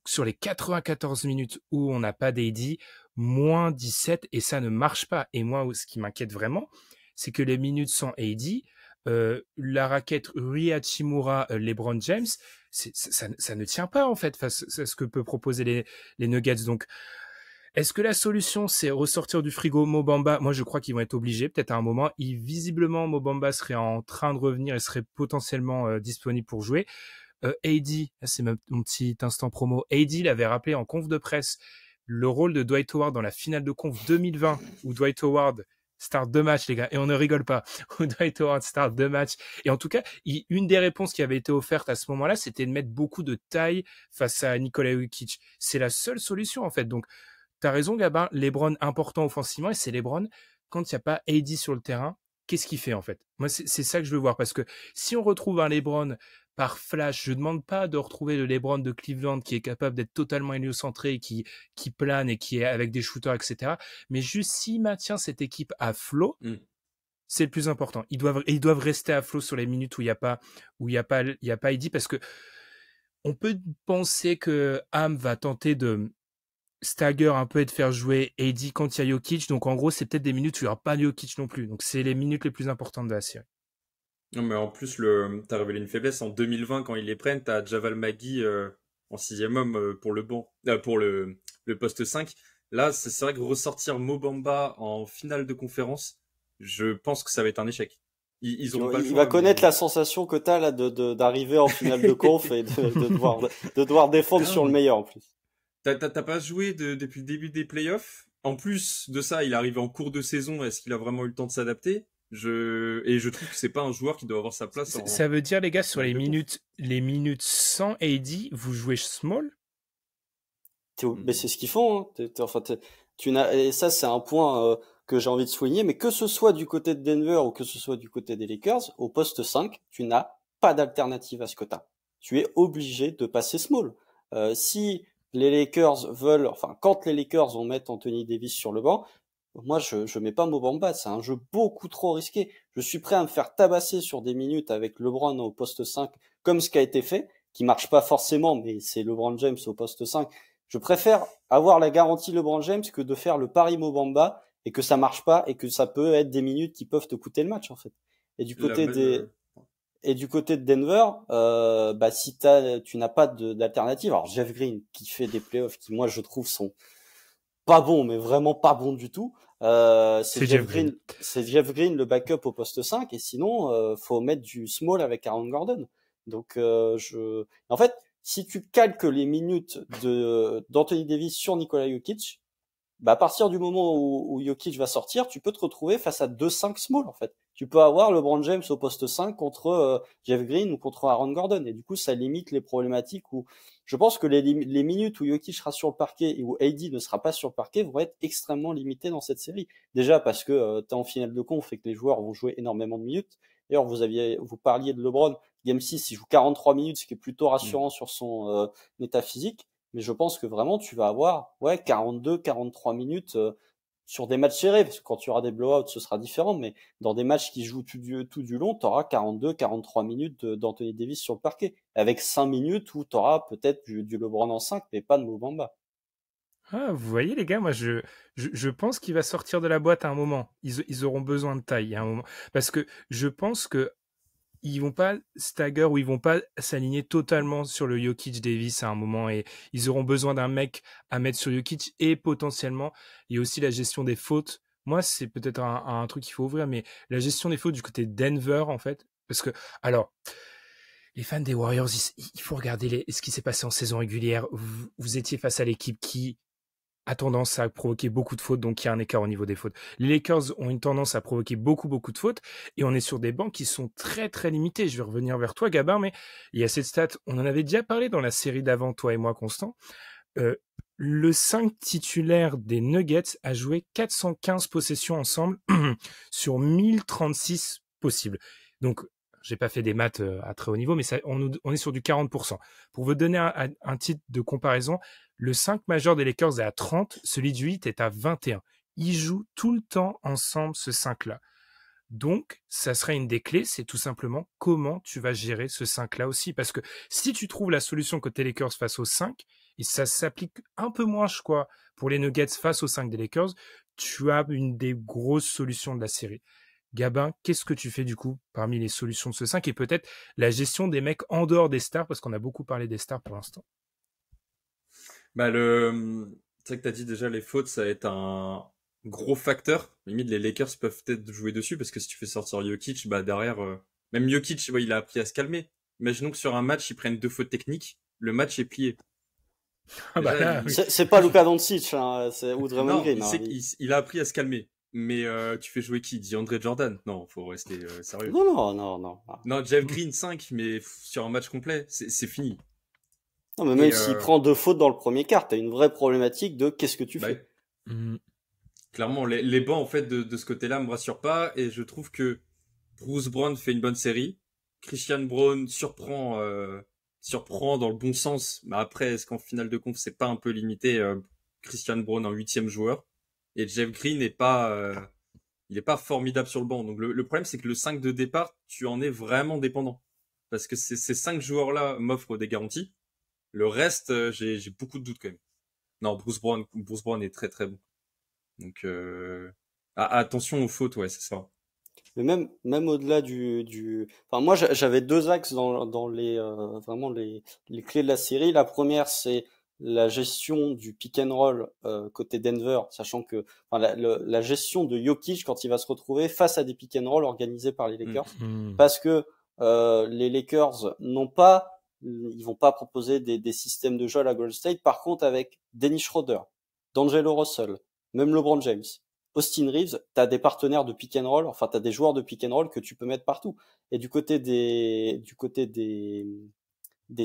Sur les 94 minutes où on n'a pas d'AD, moins 17, et ça ne marche pas. Et moi, ce qui m'inquiète vraiment, c'est que les minutes sans AD, la raquette Rui Hachimura, LeBron James, ça ne tient pas en fait face à ce que peut proposer les Nuggets. Donc, est-ce que la solution, c'est ressortir du frigo Mo Bamba? Moi, je crois qu'ils vont être obligés. Peut-être à un moment, visiblement, Mo Bamba serait en train de revenir et serait potentiellement disponible pour jouer. AD, c'est mon petit instant promo. AD, il avait rappelé en conf de presse le rôle de Dwight Howard dans la finale de conf 2020, où Dwight Howard start 2 matchs, les gars, et on ne rigole pas, où Dwight Howard start 2 matchs. Et en tout cas, une des réponses qui avait été offerte à ce moment-là, c'était de mettre beaucoup de taille face à Nikola Jokic. C'est la seule solution, en fait. Donc, t'as raison, Gabin, LeBron important offensivement, et c'est LeBron, quand il n'y a pas AD sur le terrain, qu'est-ce qu'il fait en fait? Moi, c'est ça que je veux voir, parce que si on retrouve un LeBron par flash, je ne demande pas de retrouver le LeBron de Cleveland qui est capable d'être totalement héliocentré, qui plane et qui est avec des shooters, etc. Mais juste s'il maintient cette équipe à flot, c'est le plus important. Ils doivent rester à flot sur les minutes où il y a pas AD, parce que on peut penser que Ham va tenter de stagger un peu et de faire jouer AD quand il y a Jokic. Donc en gros, c'est peut-être des minutes où il n'y aura pas Jokic non plus. Donc c'est les minutes les plus importantes de la série. Non, mais en plus, t'as révélé une faiblesse. En 2020, quand ils les prennent, t'as Javal Magui en 6e homme pour le banc, pour le poste 5. Là, c'est vrai que ressortir Mo Bamba en finale de conférence, je pense que ça va être un échec. Il va connaître la sensation que t'as là d'arriver en finale de conf et de devoir défendre sur le meilleur en plus. T'as pas joué depuis le début des playoffs en plus de ça, il est arrivé en cours de saison. Est-ce qu'il a vraiment eu le temps de s'adapter? Et je trouve que c'est pas un joueur qui doit avoir sa place Ça veut dire, les gars, sur en les minutes sans AD, vous jouez small? Mais c'est ce qu'ils font. Hein. Et ça, c'est un point que j'ai envie de souligner. Mais que ce soit du côté de Denver ou que ce soit du côté des Lakers, au poste 5, tu n'as pas d'alternative à ce que tu as. Tu es obligé de passer small. Si les Lakers veulent, enfin, quand les Lakers vont mettre Anthony Davis sur le banc, moi, je mets pas Mo Bamba. C'est un jeu beaucoup trop risqué. Je suis prêt à me faire tabasser sur des minutes avec LeBron au poste 5, comme ce qui a été fait, qui marche pas forcément, mais c'est LeBron James au poste 5. Je préfère avoir la garantie LeBron James que de faire le pari Mo Bamba et que ça marche pas et que ça peut être des minutes qui peuvent te coûter le match, en fait. Et du côté et du côté de Denver, si tu n'as pas d'alternative. Alors, Jeff Green, qui fait des playoffs qui, moi, je trouve sont pas bons, mais vraiment pas bons du tout. C'est Jeff Green, le backup au poste 5. Et sinon, faut mettre du small avec Aaron Gordon. Donc, en fait, si tu calques les minutes d'Anthony Davis sur Nikola Jokic, à partir du moment où Jokic va sortir, tu peux te retrouver face à 2-5 small, en fait. Tu peux avoir LeBron James au poste 5 contre Jeff Green ou contre Aaron Gordon. Et du coup, ça limite les problématiques où je pense que les minutes où Jokic sera sur le parquet et où AD ne sera pas sur le parquet vont être extrêmement limitées dans cette série. Déjà parce que t'es en finale de conf et que les joueurs vont jouer énormément de minutes. D'ailleurs, vous parliez de LeBron. Game 6, il joue 43 minutes, ce qui est plutôt rassurant sur son état physique. Mais je pense que vraiment, tu vas avoir 42, 43 minutes sur des matchs serrés. Parce que quand tu auras des blowouts, ce sera différent. Mais dans des matchs qui jouent tout du long, tu auras 42, 43 minutes d'Anthony Davis sur le parquet. Avec 5 minutes où tu auras peut-être du LeBron en 5, mais pas de Mo Bamba. Ah, vous voyez, les gars, moi, je pense qu'il va sortir de la boîte à un moment. Ils auront besoin de taille à un moment. Parce que je pense que ils vont pas stagger ou ils vont pas s'aligner totalement sur le Jokic Davis à un moment et ils auront besoin d'un mec à mettre sur Jokic et potentiellement il y a aussi la gestion des fautes. Moi, c'est peut-être un truc qu'il faut ouvrir, mais la gestion des fautes du côté de Denver, en fait, parce que, alors, les fans des Warriors, il faut regarder ce qui s'est passé en saison régulière. Vous étiez face à l'équipe qui a tendance à provoquer beaucoup de fautes, donc il y a un écart au niveau des fautes. Les Lakers ont une tendance à provoquer beaucoup de fautes, et on est sur des bancs qui sont très très limités. Je vais revenir vers toi, Gabin, mais il y a cette stat, on en avait déjà parlé dans la série d'avant, toi et moi, Constant. Le 5 titulaire des Nuggets a joué 415 possessions ensemble sur 1036 possibles. Donc, j'ai pas fait des maths à très haut niveau, mais on est sur du 40%. Pour vous donner un titre de comparaison, le 5 majeur des Lakers est à 30, celui du 8 est à 21. Ils jouent tout le temps ensemble, ce 5-là. Donc, ça serait une des clés, c'est tout simplement comment tu vas gérer ce 5-là aussi. Parce que si tu trouves la solution côté Lakers face au 5, et ça s'applique un peu moins, je crois, pour les Nuggets face au 5 des Lakers, tu as une des grosses solutions de la série. Gabin, qu'est-ce que tu fais du coup parmi les solutions de ce 5 et peut-être la gestion des mecs en dehors des stars, parce qu'on a beaucoup parlé des stars pour l'instant. C'est vrai que t'as dit déjà les fautes, ça va être un gros facteur. Limite, les Lakers peuvent peut-être jouer dessus parce que si tu fais sortir Jokic, derrière, même Jokic, il a appris à se calmer. Imaginons que sur un match, ils prennent 2 fautes techniques, le match est plié. Déjà, c'est pas Luka Doncic, hein, c'est Draymond Green. Il a appris à se calmer. Mais tu fais jouer qui? DeAndre Jordan? Non, faut rester sérieux. Non, Jeff Green 5, mais sur un match complet, c'est fini. Non, mais même s'il prend 2 fautes dans le premier quart, t'as une vraie problématique de qu'est-ce que tu fais. Clairement, les bancs en fait de ce côté-là me rassurent pas et je trouve que Bruce Brown fait une bonne série. Christian Braun surprend dans le bon sens. Mais après, est-ce qu'en finale de conf c'est pas un peu limité Christian Braun en 8e joueur? Et Jeff Green n'est pas, il est pas formidable sur le banc. Donc le problème, c'est que le 5 de départ, tu en es vraiment dépendant. Parce que ces 5 joueurs-là m'offrent des garanties. Le reste, j'ai beaucoup de doutes quand même. Non, Bruce Brown est très très bon. Donc attention aux fautes, ouais, c'est ça. Mais même au-delà enfin moi j'avais 2 axes dans les vraiment les clés de la série. La première, c'est la gestion du pick and roll côté Denver, sachant que la gestion de Jokic quand il va se retrouver face à des pick and roll organisés par les Lakers, parce que les Lakers ils vont pas proposer des systèmes de jeu à la Golden State. Par contre, avec Dennis Schroeder, D'Angelo Russell, même LeBron James, Austin Reeves, t'as des partenaires de pick and roll, enfin t'as des joueurs de pick and roll que tu peux mettre partout. Et du côté des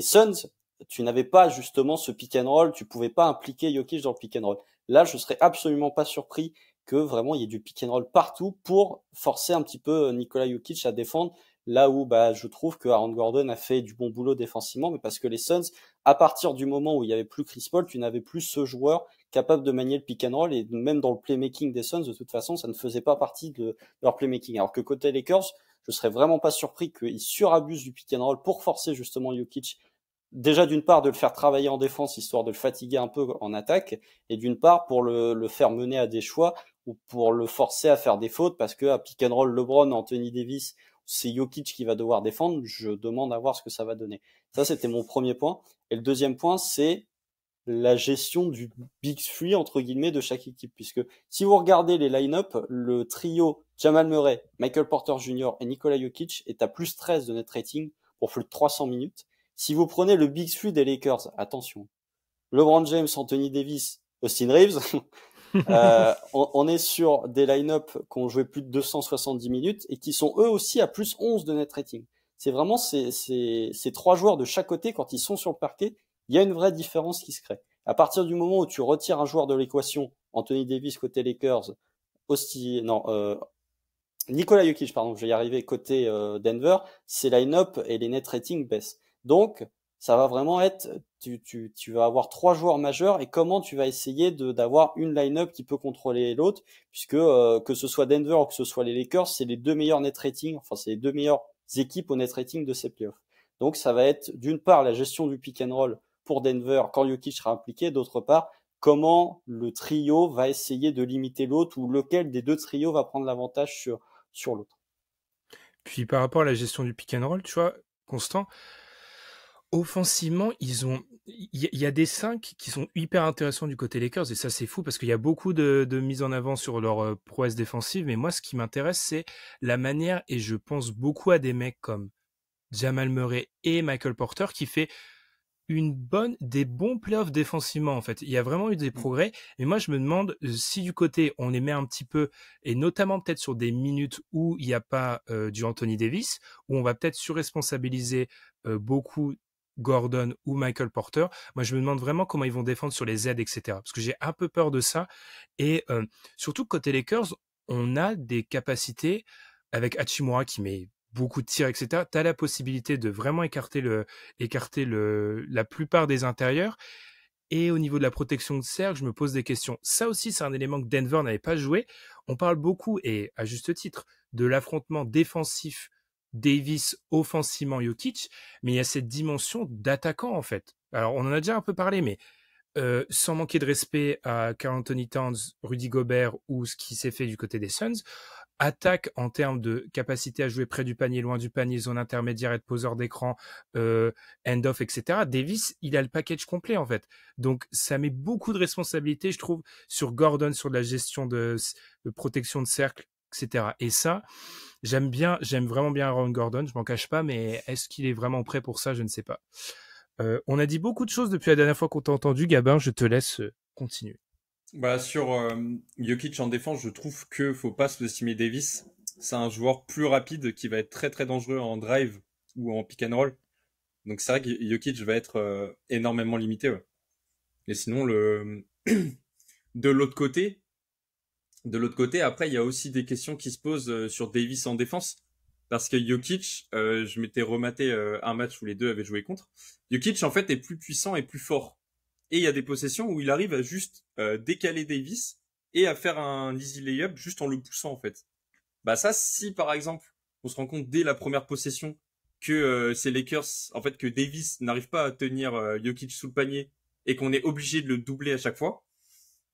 Suns, tu n'avais pas justement ce pick and roll, tu pouvais pas impliquer Jokic dans le pick and roll. Là, je serais absolument pas surpris que vraiment il y ait du pick and roll partout pour forcer un petit peu Nikola Jokic à défendre. Là où je trouve que Aaron Gordon a fait du bon boulot défensivement, mais parce que les Suns, à partir du moment où il y avait plus Chris Paul, tu n'avais plus ce joueur capable de manier le pick and roll, et même dans le playmaking des Suns, de toute façon, ça ne faisait pas partie de leur playmaking. Alors que côté Lakers, je serais vraiment pas surpris qu'ils surabusent du pick and roll pour forcer justement Jokic, déjà d'une part de le faire travailler en défense histoire de le fatiguer un peu en attaque, et d'une part pour le faire mener à des choix ou pour le forcer à faire des fautes, parce que à pick and roll LeBron, Anthony Davis, c'est Jokic qui va devoir défendre. Je demande à voir ce que ça va donner. Ça, c'était mon premier point. Et le deuxième point, c'est la gestion du Big Three, entre guillemets, de chaque équipe. Puisque si vous regardez les line-up, le trio Jamal Murray, Michael Porter Jr. et Nikola Jokic est à plus 13 de net rating pour plus de 300 minutes. Si vous prenez le Big Three des Lakers, attention, LeBron James, Anthony Davis, Austin Reeves, on est sur des line-up qui ont joué plus de 270 minutes et qui sont eux aussi à plus 11 de net rating. C'est vraiment ces trois joueurs de chaque côté, quand ils sont sur le parquet, il y a une vraie différence qui se crée. À partir du moment où tu retires un joueur de l'équation, Anthony Davis côté Lakers, Nikola Jokic, pardon, je vais y arriver, côté Denver, ces line-up et les net ratings baissent. Donc, ça va vraiment être, tu vas avoir trois joueurs majeurs, et comment tu vas essayer d'avoir une line-up qui peut contrôler l'autre, puisque que ce soit Denver ou que ce soit les Lakers, c'est les deux meilleurs net ratings, enfin c'est les deux meilleures équipes au net rating de ces playoffs. Donc ça va être d'une part la gestion du pick and roll pour Denver quand Jokic sera impliqué, d'autre part comment le trio va essayer de limiter l'autre, ou lequel des deux trios va prendre l'avantage sur l'autre. Puis par rapport à la gestion du pick and roll, tu vois, Constant, offensivement, il y a des 5 qui sont hyper intéressants du côté Lakers, et ça c'est fou parce qu'il y a beaucoup de mise en avant sur leur prouesse défensive, mais moi ce qui m'intéresse c'est la manière, et je pense beaucoup à des mecs comme Jamal Murray et Michael Porter qui fait des bons playoffs défensivement en fait. Il y a vraiment eu des progrès, mais moi je me demande si du côté on les met un petit peu, et notamment peut-être sur des minutes où il n'y a pas du Anthony Davis, où on va peut-être surresponsabiliser beaucoup Gordon ou Michael Porter. Moi je me demande vraiment comment ils vont défendre sur les aides, etc. Parce que j'ai un peu peur de ça, et surtout côté Lakers, on a des capacités avec Hachimura qui met beaucoup de tirs, etc. Tu as la possibilité de vraiment écarter la plupart des intérieurs. Et au niveau de la protection de cercle, je me pose des questions. Ça aussi, c'est un élément que Denver n'avait pas joué. On parle beaucoup, et à juste titre, de l'affrontement défensif Davis offensivement Jokic, mais il y a cette dimension d'attaquant en fait. Alors, on en a déjà un peu parlé, mais sans manquer de respect à Karl Anthony Towns, Rudy Gobert ou ce qui s'est fait du côté des Suns, attaque en termes de capacité à jouer près du panier, loin du panier, zone intermédiaire, être poseur d'écran, end-off, etc. Davis, il a le package complet en fait. Donc ça met beaucoup de responsabilités, je trouve, sur Gordon, sur la gestion de protection de cercle, etc. Et ça, j'aime vraiment bien Aaron Gordon, je m'en cache pas, mais est-ce qu'il est vraiment prêt pour ça? Je ne sais pas. On a dit beaucoup de choses depuis la dernière fois qu'on t'a entendu, Gabin, je te laisse continuer. Sur Jokic en défense, je trouve que faut pas sous-estimer Davis. C'est un joueur plus rapide qui va être très très dangereux en drive ou en pick and roll. Donc c'est vrai que Jokic va être énormément limité. Ouais. Et sinon de l'autre côté, après il y a aussi des questions qui se posent sur Davis en défense, parce que Jokic, je m'étais rematé un match où les deux avaient joué contre. Jokic en fait est plus puissant et plus fort. Et il y a des possessions où il arrive à juste décaler Davis et à faire un easy layup juste en le poussant en fait. Ça, si par exemple on se rend compte dès la première possession que c'est Lakers, en fait que Davis n'arrive pas à tenir Jokic sous le panier et qu'on est obligé de le doubler à chaque fois,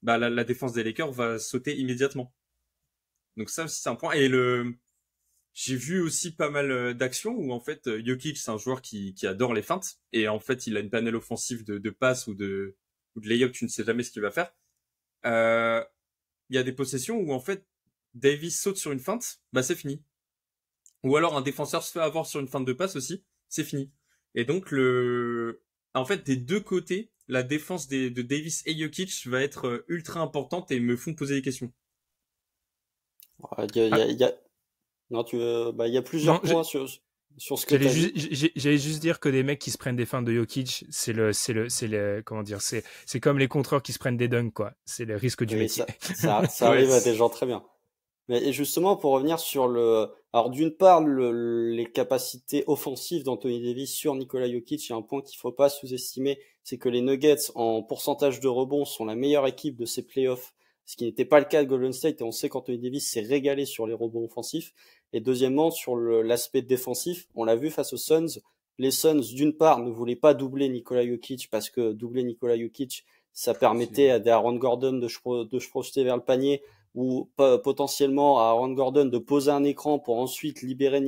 la défense des Lakers va sauter immédiatement. Donc ça aussi c'est un point. Et j'ai vu aussi pas mal d'actions où en fait Jokic c'est un joueur qui adore les feintes, et en fait il a une panel offensive de passes ou de layup, tu ne sais jamais ce qu'il va faire. Il y a des possessions où en fait Davis saute sur une feinte, c'est fini. Ou alors un défenseur se fait avoir sur une feinte de passe aussi, c'est fini. Et donc en fait des deux côtés, la défense de Davis et Jokic va être ultra importante et me font poser des questions. Il y a, il y Ah, a- il y a- Non, il y a non, plusieurs points sur ce que tu as dit. j'allais juste dire que des mecs qui se prennent des feintes de Jokic, comment dire, c'est comme les contreurs qui se prennent des dunks, quoi. C'est le risque du Oui, métier. ça Ouais, arrive à des gens très bien. Mais et justement, pour revenir sur alors d'une part, les capacités offensives d'Anthony Davis sur Nikola Jokic, il y a un point qu'il faut pas sous-estimer, c'est que les Nuggets, en pourcentage de rebonds, sont la meilleure équipe de ces playoffs, ce qui n'était pas le cas de Golden State, et on sait qu'Anthony Davis s'est régalé sur les rebonds offensifs. Et deuxièmement, sur l'aspect défensif, on l'a vu face aux Suns, les Suns, d'une part, ne voulaient pas doubler Nikola Jokic, parce que doubler Nikola Jokic, ça permettait à Aaron Gordon de se projeter vers le panier, ou potentiellement à Aaron Gordon de poser un écran pour ensuite libérer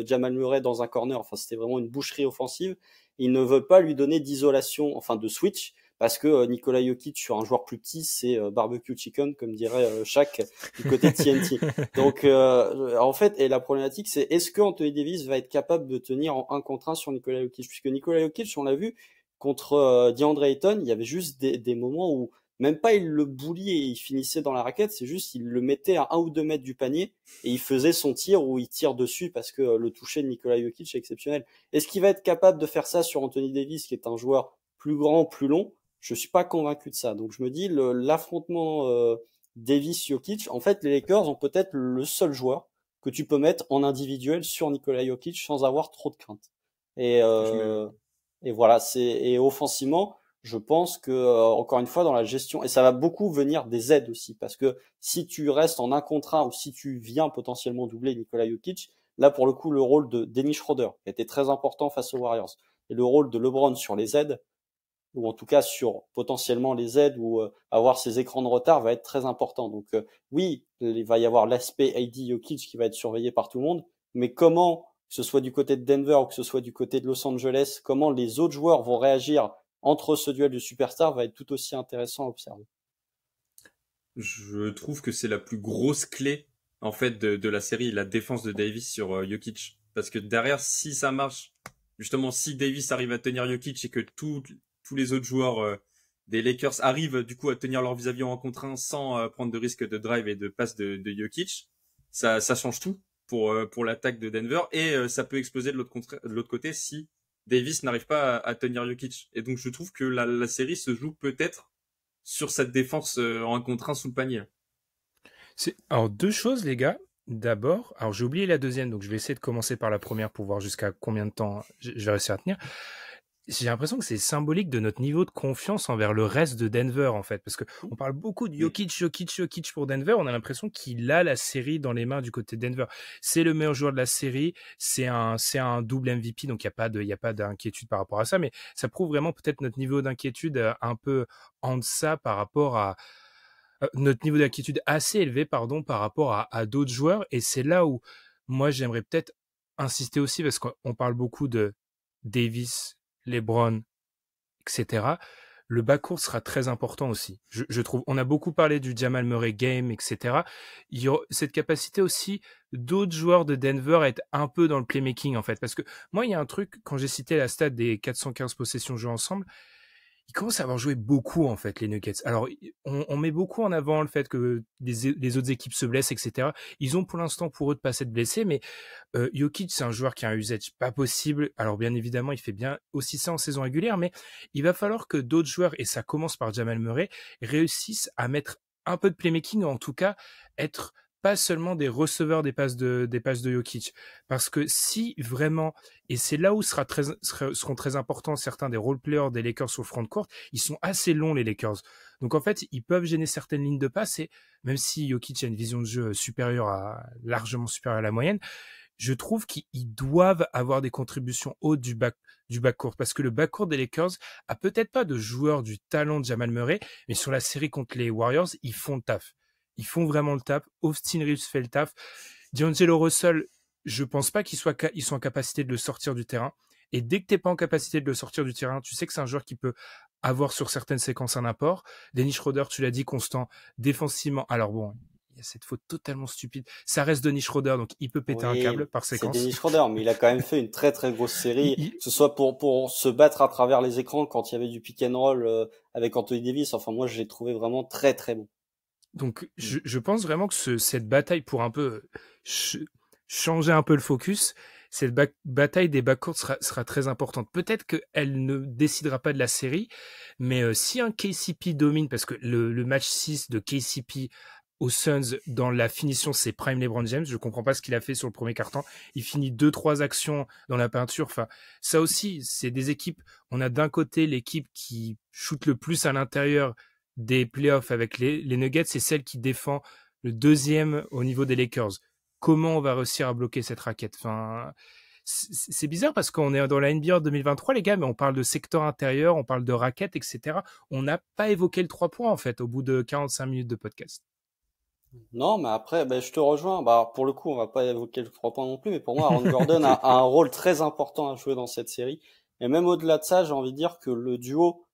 Jamal Murray dans un corner. Enfin, c'était vraiment une boucherie offensive. Ils ne veulent pas lui donner d'isolation, enfin de switch, parce que Nikola Jokic sur un joueur plus petit, c'est barbecue chicken, comme dirait Shaq du côté de TNT. Donc, en fait, et la problématique, c'est est-ce que Anthony Davis va être capable de tenir en 1 contre 1 sur Nikola Jokic, puisque Nikola Jokic, on l'a vu, contre DeAndre Ayton, il y avait juste des moments où même pas il le bully et il finissait dans la raquette, c'est juste il le mettait à 1 ou 2 mètres du panier et il faisait son tir où il tire dessus parce que le toucher de Nikola Jokic est exceptionnel. Est-ce qu'il va être capable de faire ça sur Anthony Davis, qui est un joueur plus grand, plus long? Je suis pas convaincu de ça. Donc je me dis l'affrontement Davis-Jokic, en fait les Lakers ont peut-être le seul joueur que tu peux mettre en individuel sur Nikola Jokic sans avoir trop de crainte. Et, je me, euh, et voilà, et offensivement, je pense que encore une fois dans la gestion, et ça va beaucoup venir des aides aussi, parce que si tu restes en 1 contre 1 ou si tu viens potentiellement doubler Nikola Jokic, là pour le coup le rôle de Dennis Schroeder qui était très important face aux Warriors, et le rôle de LeBron sur les aides, ou en tout cas sur potentiellement les aides ou avoir ces écrans de retard, va être très important. Donc oui, il va y avoir l'aspect AD Jokic qui va être surveillé par tout le monde, mais comment, que ce soit du côté de Denver ou que ce soit du côté de Los Angeles, comment les autres joueurs vont réagir entre ce duel de superstars va être tout aussi intéressant à observer. je trouve que c'est la plus grosse clé en fait de la série, la défense de Davis sur Jokic. Parce que derrière, si ça marche, justement, si Davis arrive à tenir Jokic et que tous les autres joueurs des Lakers arrivent du coup à tenir leur vis-à-vis en 1 contre 1 sans prendre de risque de drive et de passe de Jokic, ça change tout pour l'attaque de Denver et ça peut exploser de l'autre côté si Davis n'arrive pas à tenir Jokic. Et donc je trouve que la série se joue peut-être sur cette défense en 1 contre 1 sous le panier. Alors, deux choses, les gars. D'abord, alors j'ai oublié la deuxième, donc je vais essayer de commencer par la première pour voir jusqu'à combien de temps je vais réussir à tenir. J'ai l'impression que c'est symbolique de notre niveau de confiance envers le reste de Denver, en fait, parce que on parle beaucoup de Jokic pour Denver. On a l'impression qu'il a la série dans les mains du côté de Denver. C'est le meilleur joueur de la série. C'est un double MVP, donc il y a pas d'inquiétude par rapport à ça, mais ça prouve vraiment peut-être notre niveau d'inquiétude un peu en deçà par rapport à notre niveau d'inquiétude assez élevé, pardon, par rapport à d'autres joueurs. Et c'est là où moi j'aimerais peut-être insister aussi, parce qu'on parle beaucoup de Davis, LeBron, etc. Le backcourt sera très important aussi. Je trouve. On a beaucoup parlé du Jamal Murray game, etc. Il y aura cette capacité aussi d'autres joueurs de Denver à être un peu dans le playmaking, en fait. Parce que moi, il y a un truc, quand j'ai cité la stat des 415 possessions jouées ensemble, ils commencent à avoir joué beaucoup, en fait, les Nuggets. Alors, on met beaucoup en avant le fait que les autres équipes se blessent, etc. Ils ont pour l'instant pour eux de pas s'être blessés, mais Jokic, c'est un joueur qui a un usage pas possible. Alors, bien évidemment, il fait bien aussi ça en saison régulière, mais il va falloir que d'autres joueurs, et ça commence par Jamal Murray, réussissent à mettre un peu de playmaking, ou en tout cas, être pas seulement des receveurs des passes de Jokic. Parce que si vraiment, et c'est là où seront très importants certains des role-players des Lakers sur le front de court, ils sont assez longs, les Lakers. Donc en fait, ils peuvent gêner certaines lignes de passe, et même si Jokic a une vision de jeu largement supérieure à la moyenne, je trouve qu'ils doivent avoir des contributions hautes du backcourt, parce que le backcourt des Lakers a peut-être pas de joueurs du talent de Jamal Murray, mais sur la série contre les Warriors, ils font le taf. Ils font vraiment le taf. Austin Reeves fait le taf. D'Angelo Russell, je pense pas qu'ils soient en capacité de le sortir du terrain. Et dès que t'es pas en capacité de le sortir du terrain, tu sais que c'est un joueur qui peut avoir sur certaines séquences un apport. Dennis Schroeder, tu l'as dit, constant défensivement. Alors bon, y a cette faute totalement stupide. Ça reste Dennis Schroeder, donc il peut péter un câble par séquence. C'est Dennis Schroeder, mais il a quand même fait une très très grosse série, que ce soit pour se battre à travers les écrans quand il y avait du pick and roll avec Anthony Davis. Enfin, moi, je l'ai trouvé vraiment très très bon. Donc, je pense vraiment que cette bataille pour un peu changer un peu le focus, cette bataille des backcourts sera très importante. Peut-être qu'elle ne décidera pas de la série, mais si un KCP domine, parce que le match 6 de KCP aux Suns, dans la finition, c'est prime LeBron James. Je comprends pas ce qu'il a fait sur le premier quart-temps. Il finit 2-3 actions dans la peinture. Enfin, ça aussi, c'est des équipes. On a d'un côté l'équipe qui shoot le plus à l'intérieur des playoffs avec les Nuggets, c'est celle qui défend le deuxième au niveau des Lakers. Comment on va réussir à bloquer cette raquette? Enfin, c'est bizarre parce qu'on est dans la NBA 2023, les gars, mais on parle de secteur intérieur, on parle de raquettes, etc. On n'a pas évoqué le 3 points, en fait, au bout de 45 minutes de podcast. Non, mais après, je te rejoins. Pour le coup, on va pas évoquer le 3 points non plus, mais pour moi, Aaron Gordon a un rôle très important à jouer dans cette série. Et même au-delà de ça, j'ai envie de dire que le duo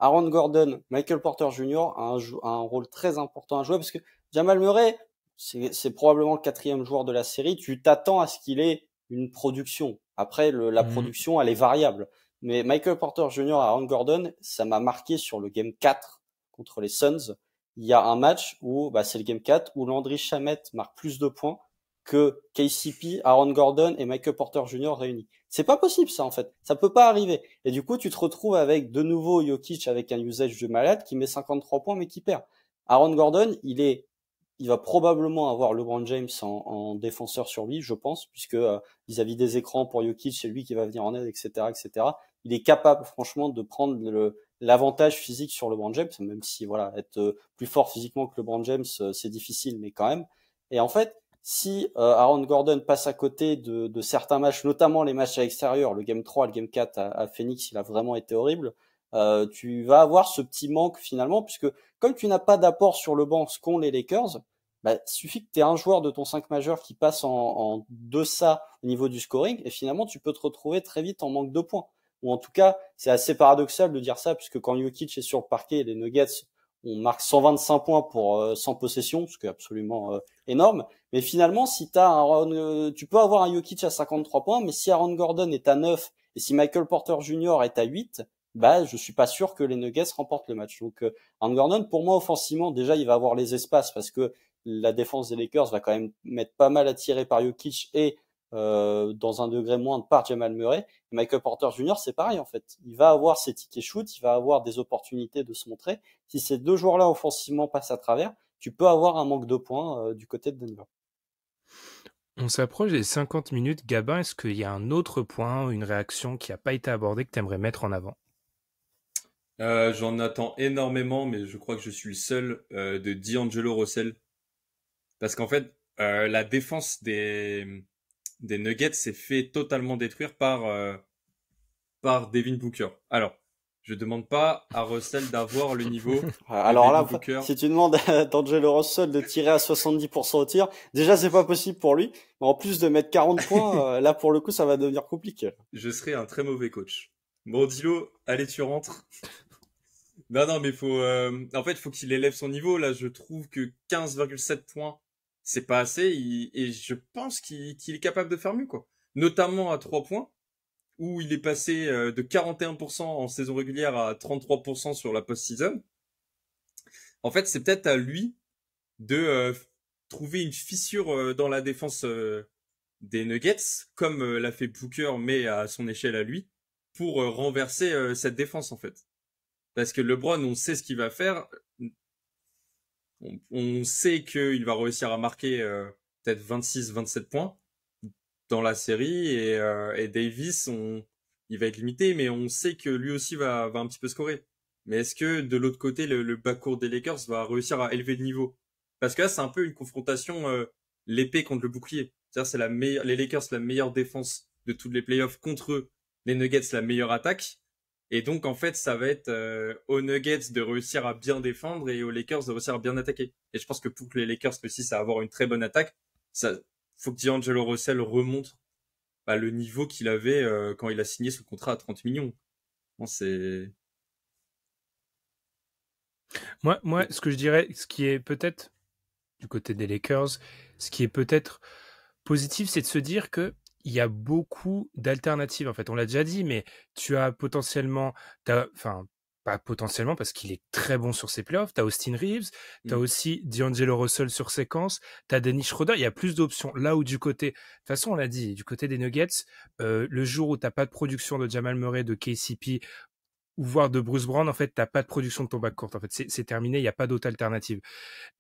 Aaron Gordon, Michael Porter Jr. a un rôle très important à jouer parce que Jamal Murray, c'est probablement le 4e joueur de la série. Tu t'attends à ce qu'il ait une production. Après, la production, elle est variable. Mais Michael Porter Jr. et Aaron Gordon, ça m'a marqué sur le Game 4 contre les Suns. Il y a un match où, c'est le Game 4, où Landry Shamet marque plus de points que KCP, Aaron Gordon et Michael Porter Jr. réunis. C'est pas possible, ça, en fait. Ça peut pas arriver. Et du coup, tu te retrouves avec de nouveau Jokic avec un usage de malade qui met 53 points mais qui perd. Aaron Gordon, il va probablement avoir LeBron James en défenseur sur lui, je pense, puisque vis-à-vis des écrans pour Jokic, c'est lui qui va venir en aide, etc., etc. Il est capable, franchement, de prendre l'avantage physique sur LeBron James, même si, être plus fort physiquement que LeBron James, c'est difficile, mais quand même. Et en fait, si Aaron Gordon passe à côté de certains matchs, notamment les matchs à l'extérieur, le Game 3, le Game 4 à Phoenix, il a vraiment été horrible, tu vas avoir ce petit manque finalement, puisque comme tu n'as pas d'apport sur le banc, ce qu'ont les Lakers, il suffit que tu aies un joueur de ton 5 majeur qui passe en deçà au niveau du scoring, et finalement tu peux te retrouver très vite en manque de points. Ou en tout cas, c'est assez paradoxal de dire ça, puisque quand Jokic est sur le parquet, les Nuggets, on marque 125 points pour 100 possessions, ce qui est absolument énorme. Mais finalement, si tu peux avoir un Jokic à 53 points, mais si Aaron Gordon est à 9 et si Michael Porter Jr. est à 8, je suis pas sûr que les Nuggets remportent le match. Donc, Aaron Gordon, pour moi, offensivement, déjà, il va avoir les espaces parce que la défense des Lakers va quand même mettre pas mal à tirer par Jokic et dans un degré moindre par Jamal Murray. Et Michael Porter Jr., c'est pareil en fait. Il va avoir ses tickets shoot, il va avoir des opportunités de se montrer. Si ces deux joueurs-là offensivement passent à travers, tu peux avoir un manque de points du côté de Denver. On s'approche des 50 minutes. Gabin, est-ce qu'il y a un autre point, une réaction qui n'a pas été abordée que tu aimerais mettre en avant? J'en attends énormément, mais je crois que je suis le seul de D'Angelo Russell. Parce qu'en fait, la défense des Nuggets s'est fait totalement détruire par Devin Booker. Alors, je demande pas à Russell d'avoir le niveau alors là, Booker. Si tu demandes à D'Angelo Russell de tirer à 70% au tir, déjà c'est pas possible pour lui. Mais en plus de mettre 40 points, là pour le coup ça va devenir compliqué. Je serais un très mauvais coach. Bon, Dilo, allez, tu rentres. Non, mais en fait, il faut qu'il élève son niveau. Là, je trouve que 15,7 points, c'est pas assez. Et je pense qu'il est capable de faire mieux, quoi. Notamment à 3 points, où il est passé de 41% en saison régulière à 33% sur la post-season. En fait, c'est peut-être à lui de trouver une fissure dans la défense des Nuggets, comme l'a fait Booker, mais à son échelle à lui, pour renverser cette défense, en fait. Parce que LeBron, on sait ce qu'il va faire. On sait qu'il va réussir à marquer peut-être 26-27 points dans la série. Et Davis, il va être limité, mais on sait que lui aussi va un petit peu scorer. Mais est-ce que de l'autre côté, le backcourt des Lakers va réussir à élever le niveau? Parce que là, c'est un peu une confrontation l'épée contre le bouclier. C'est-à-dire, les Lakers, la meilleure défense de toutes les playoffs contre eux. Les Nuggets, la meilleure attaque. Et donc, en fait, ça va être aux Nuggets de réussir à bien défendre et aux Lakers de réussir à bien attaquer. Et je pense que pour que les Lakers réussissent à avoir une très bonne attaque, faut que D'Angelo Russell remonte le niveau qu'il avait quand il a signé son contrat à 30 millions. Bon, Moi, ce que je dirais, ce qui est peut-être du côté des Lakers. Ce qui est peut-être positif, c'est de se dire que il y a beaucoup d'alternatives. En fait, on l'a déjà dit, mais tu as potentiellement, enfin, pas potentiellement parce qu'il est très bon sur ses playoffs. Tu as Austin Reeves, tu as aussi D'Angelo Russell sur séquence, tu as Dennis Schroeder. Il y a plus d'options. Là où du côté, de toute façon, on l'a dit, du côté des Nuggets, le jour où tu n'as pas de production de Jamal Murray, de KCP, ou voire de Bruce Brown, en fait, t'as pas de production de ton backcourt. En fait, c'est terminé, il n'y a pas d'autre alternative.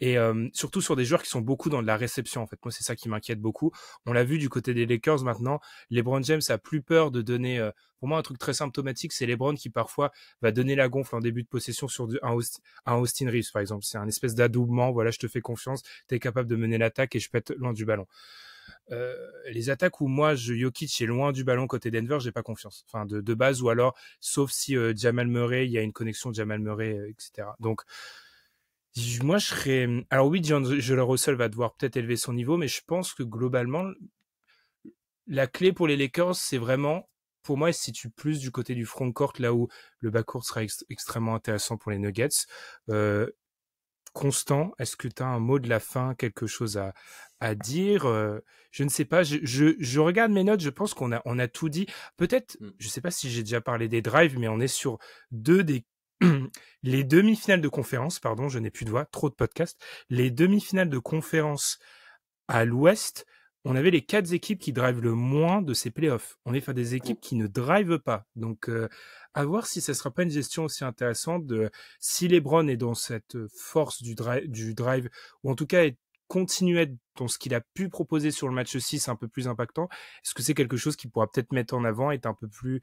Et surtout sur des joueurs qui sont beaucoup dans de la réception. En fait, moi, c'est ça qui m'inquiète beaucoup. On l'a vu du côté des Lakers maintenant. LeBron James a plus peur de donner. Pour moi, un truc très symptomatique, c'est LeBron qui parfois va donner la gonfle en début de possession sur un Austin Reeves, par exemple. C'est un espèce d'adoubement. Voilà, je te fais confiance, t'es capable de mener l'attaque et je pète loin du ballon. Les attaques où moi Jokic est loin du ballon côté Denver, j'ai pas confiance. Enfin de base, ou alors sauf si Jamal Murray, il y a une connexion Jamal Murray, etc. Donc moi je serais. Alors oui, D'Angelo Russell va devoir peut-être élever son niveau, mais je pense que globalement la clé pour les Lakers, c'est vraiment, pour moi, elle se situe plus du côté du front court, là où le backcourt sera extrêmement intéressant pour les Nuggets. Constant, est-ce que tu as un mot de la fin, quelque chose à dire? Je ne sais pas, je regarde mes notes, je pense qu'on a tout dit. Peut-être, je ne sais pas si j'ai déjà parlé des drives, mais on est sur les demi-finales de conférence, pardon, je n'ai plus de voix, trop de podcasts. Les demi-finales de conférence à l'ouest, on avait les 4 équipes qui drivent le moins de ces playoffs. On est face à des équipes qui ne drivent pas. Donc, à voir si ça sera pas une gestion aussi intéressante de si LeBron est dans cette force du drive, ou en tout cas continue à être dans ce qu'il a pu proposer sur le match 6 un peu plus impactant. Est-ce que c'est quelque chose qu'il pourra peut-être mettre en avant, être un peu plus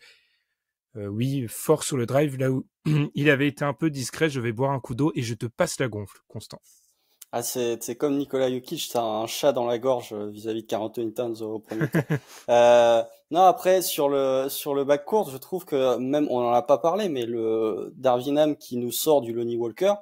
fort sur le drive, là où il avait été un peu discret? Je vais boire un coup d'eau et je te passe la gonfle, Constant. Ah, c'est comme Nikola Jokic, t'as un chat dans la gorge vis-à-vis de Karl Anthony Towns au premier tour. Non, après sur le backcourt, je trouve que même on en a pas parlé, mais le Darvin Ham qui nous sort du Lonnie Walker,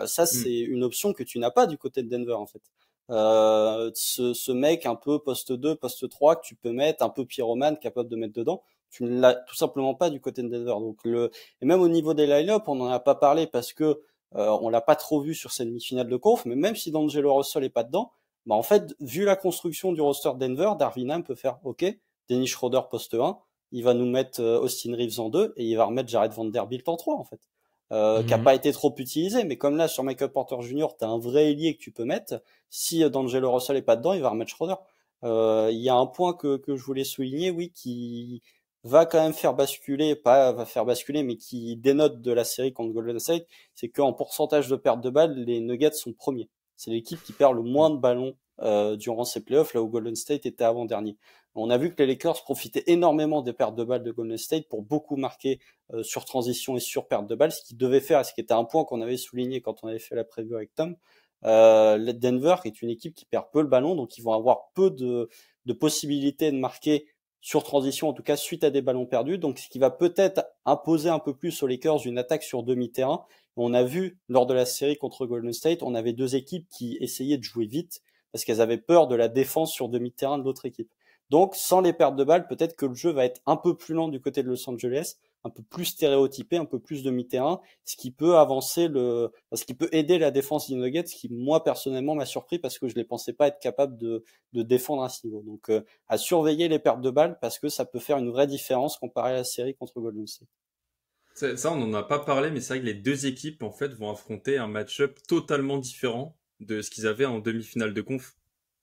ça c'est une option que tu n'as pas du côté de Denver en fait. Ce mec un peu poste 2, poste 3 que tu peux mettre, un peu pyromane capable de mettre dedans, tu ne l'as tout simplement pas du côté de Denver. Donc et même au niveau des line-up, on n'en a pas parlé parce que on l'a pas trop vu sur ces demi-finales de conf, mais même si D'Angelo Russell est pas dedans, bah en fait, vu la construction du roster de Denver, Darvin Ham peut faire OK, Dennis Schroeder poste 1, il va nous mettre Austin Reeves en 2 et il va remettre Jared Vanderbilt en 3 en fait. Qui a pas été trop utilisé, mais comme là sur Michael Porter Jr., t'as un vrai ailier que tu peux mettre. Si D'Angelo Russell est pas dedans, il va remettre Schroeder. Il y a un point que je voulais souligner, oui, qui va quand même faire basculer, pas va faire basculer, mais qui dénote de la série contre Golden State, c'est qu'en pourcentage de perte de balles, les Nuggets sont premiers. C'est l'équipe qui perd le moins de ballons durant ces playoffs, là où Golden State était avant-dernier. On a vu que les Lakers profitaient énormément des pertes de balles de Golden State pour beaucoup marquer sur transition et sur perte de balles, ce qu'ils devaient faire, et ce qui était un point qu'on avait souligné quand on avait fait la preview avec Tom. Denver est une équipe qui perd peu le ballon, donc ils vont avoir peu de possibilités de marquer sur transition, en tout cas suite à des ballons perdus, donc ce qui va peut-être imposer un peu plus aux Lakers une attaque sur demi-terrain. On a vu lors de la série contre Golden State, on avait 2 équipes qui essayaient de jouer vite parce qu'elles avaient peur de la défense sur demi-terrain de l'autre équipe. Donc sans les pertes de balles, peut-être que le jeu va être un peu plus lent du côté de Los Angeles, un peu plus stéréotypé, un peu plus demi-terrain, ce qui peut aider la défense des Nuggets, ce qui moi personnellement m'a surpris parce que je les pensais pas être capable de défendre à ce niveau. Donc à surveiller les pertes de balles parce que ça peut faire une vraie différence comparé à la série contre Golden State. Ça, on n'en a pas parlé, mais c'est vrai que les deux équipes, en fait, vont affronter un match-up totalement différent de ce qu'ils avaient en demi-finale de conf.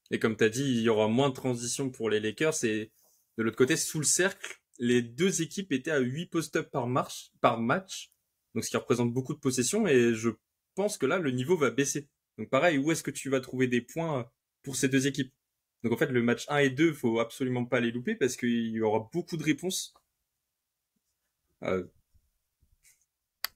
Et comme tu as dit, il y aura moins de transition pour les Lakers. Et de l'autre côté, sous le cercle, les deux équipes étaient à 8 post-up par match. Donc, ce qui représente beaucoup de possession. Et je pense que là, le niveau va baisser. Donc, pareil, où est-ce que tu vas trouver des points pour ces deux équipes? Donc, en fait, le match 1 et 2, faut absolument pas les louper parce qu'il y aura beaucoup de réponses.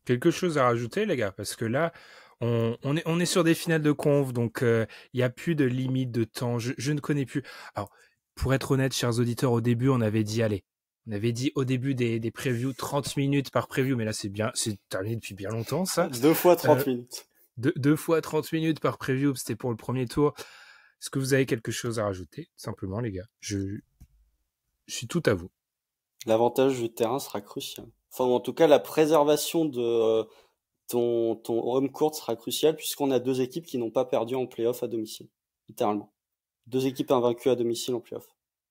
Quelque chose à rajouter, les gars, parce que là, on est sur des finales de conf, donc il n'y a plus de limite de temps. Je ne connais plus. Alors, pour être honnête, chers auditeurs, au début, on avait dit, allez, on avait dit au début des previews 30 minutes par preview, mais là, c'est terminé depuis bien longtemps, ça. 2 fois 30 minutes. 2 fois 30 minutes par preview, c'était pour le premier tour. Est-ce que vous avez quelque chose à rajouter, simplement, les gars? Je suis tout à vous. L'avantage du terrain sera crucial. Enfin, en tout cas, la préservation ton home court sera crucial puisqu'on a deux équipes qui n'ont pas perdu en play-off à domicile, littéralement. Deux équipes invaincues à domicile en play-off.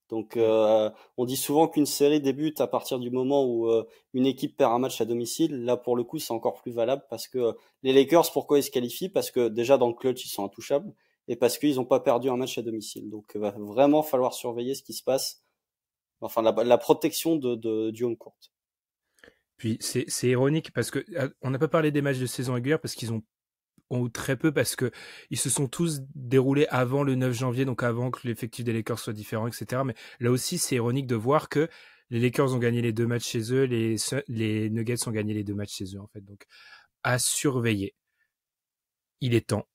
Donc, on dit souvent qu'une série débute à partir du moment où une équipe perd un match à domicile. Là, pour le coup, c'est encore plus valable parce que les Lakers, pourquoi ils se qualifient? Parce que déjà dans le clutch, ils sont intouchables et parce qu'ils n'ont pas perdu un match à domicile. Donc, va vraiment falloir surveiller ce qui se passe. Enfin, la protection du home court. Puis c'est ironique parce que on n'a pas parlé des matchs de saison régulière parce qu'ils ont très peu parce que ils se sont tous déroulés avant le 9 janvier, donc avant que l'effectif des Lakers soit différent, etc. Mais là aussi, c'est ironique de voir que les Lakers ont gagné les 2 matchs chez eux, les Nuggets ont gagné les 2 matchs chez eux, en fait. Donc, à surveiller. Il est temps.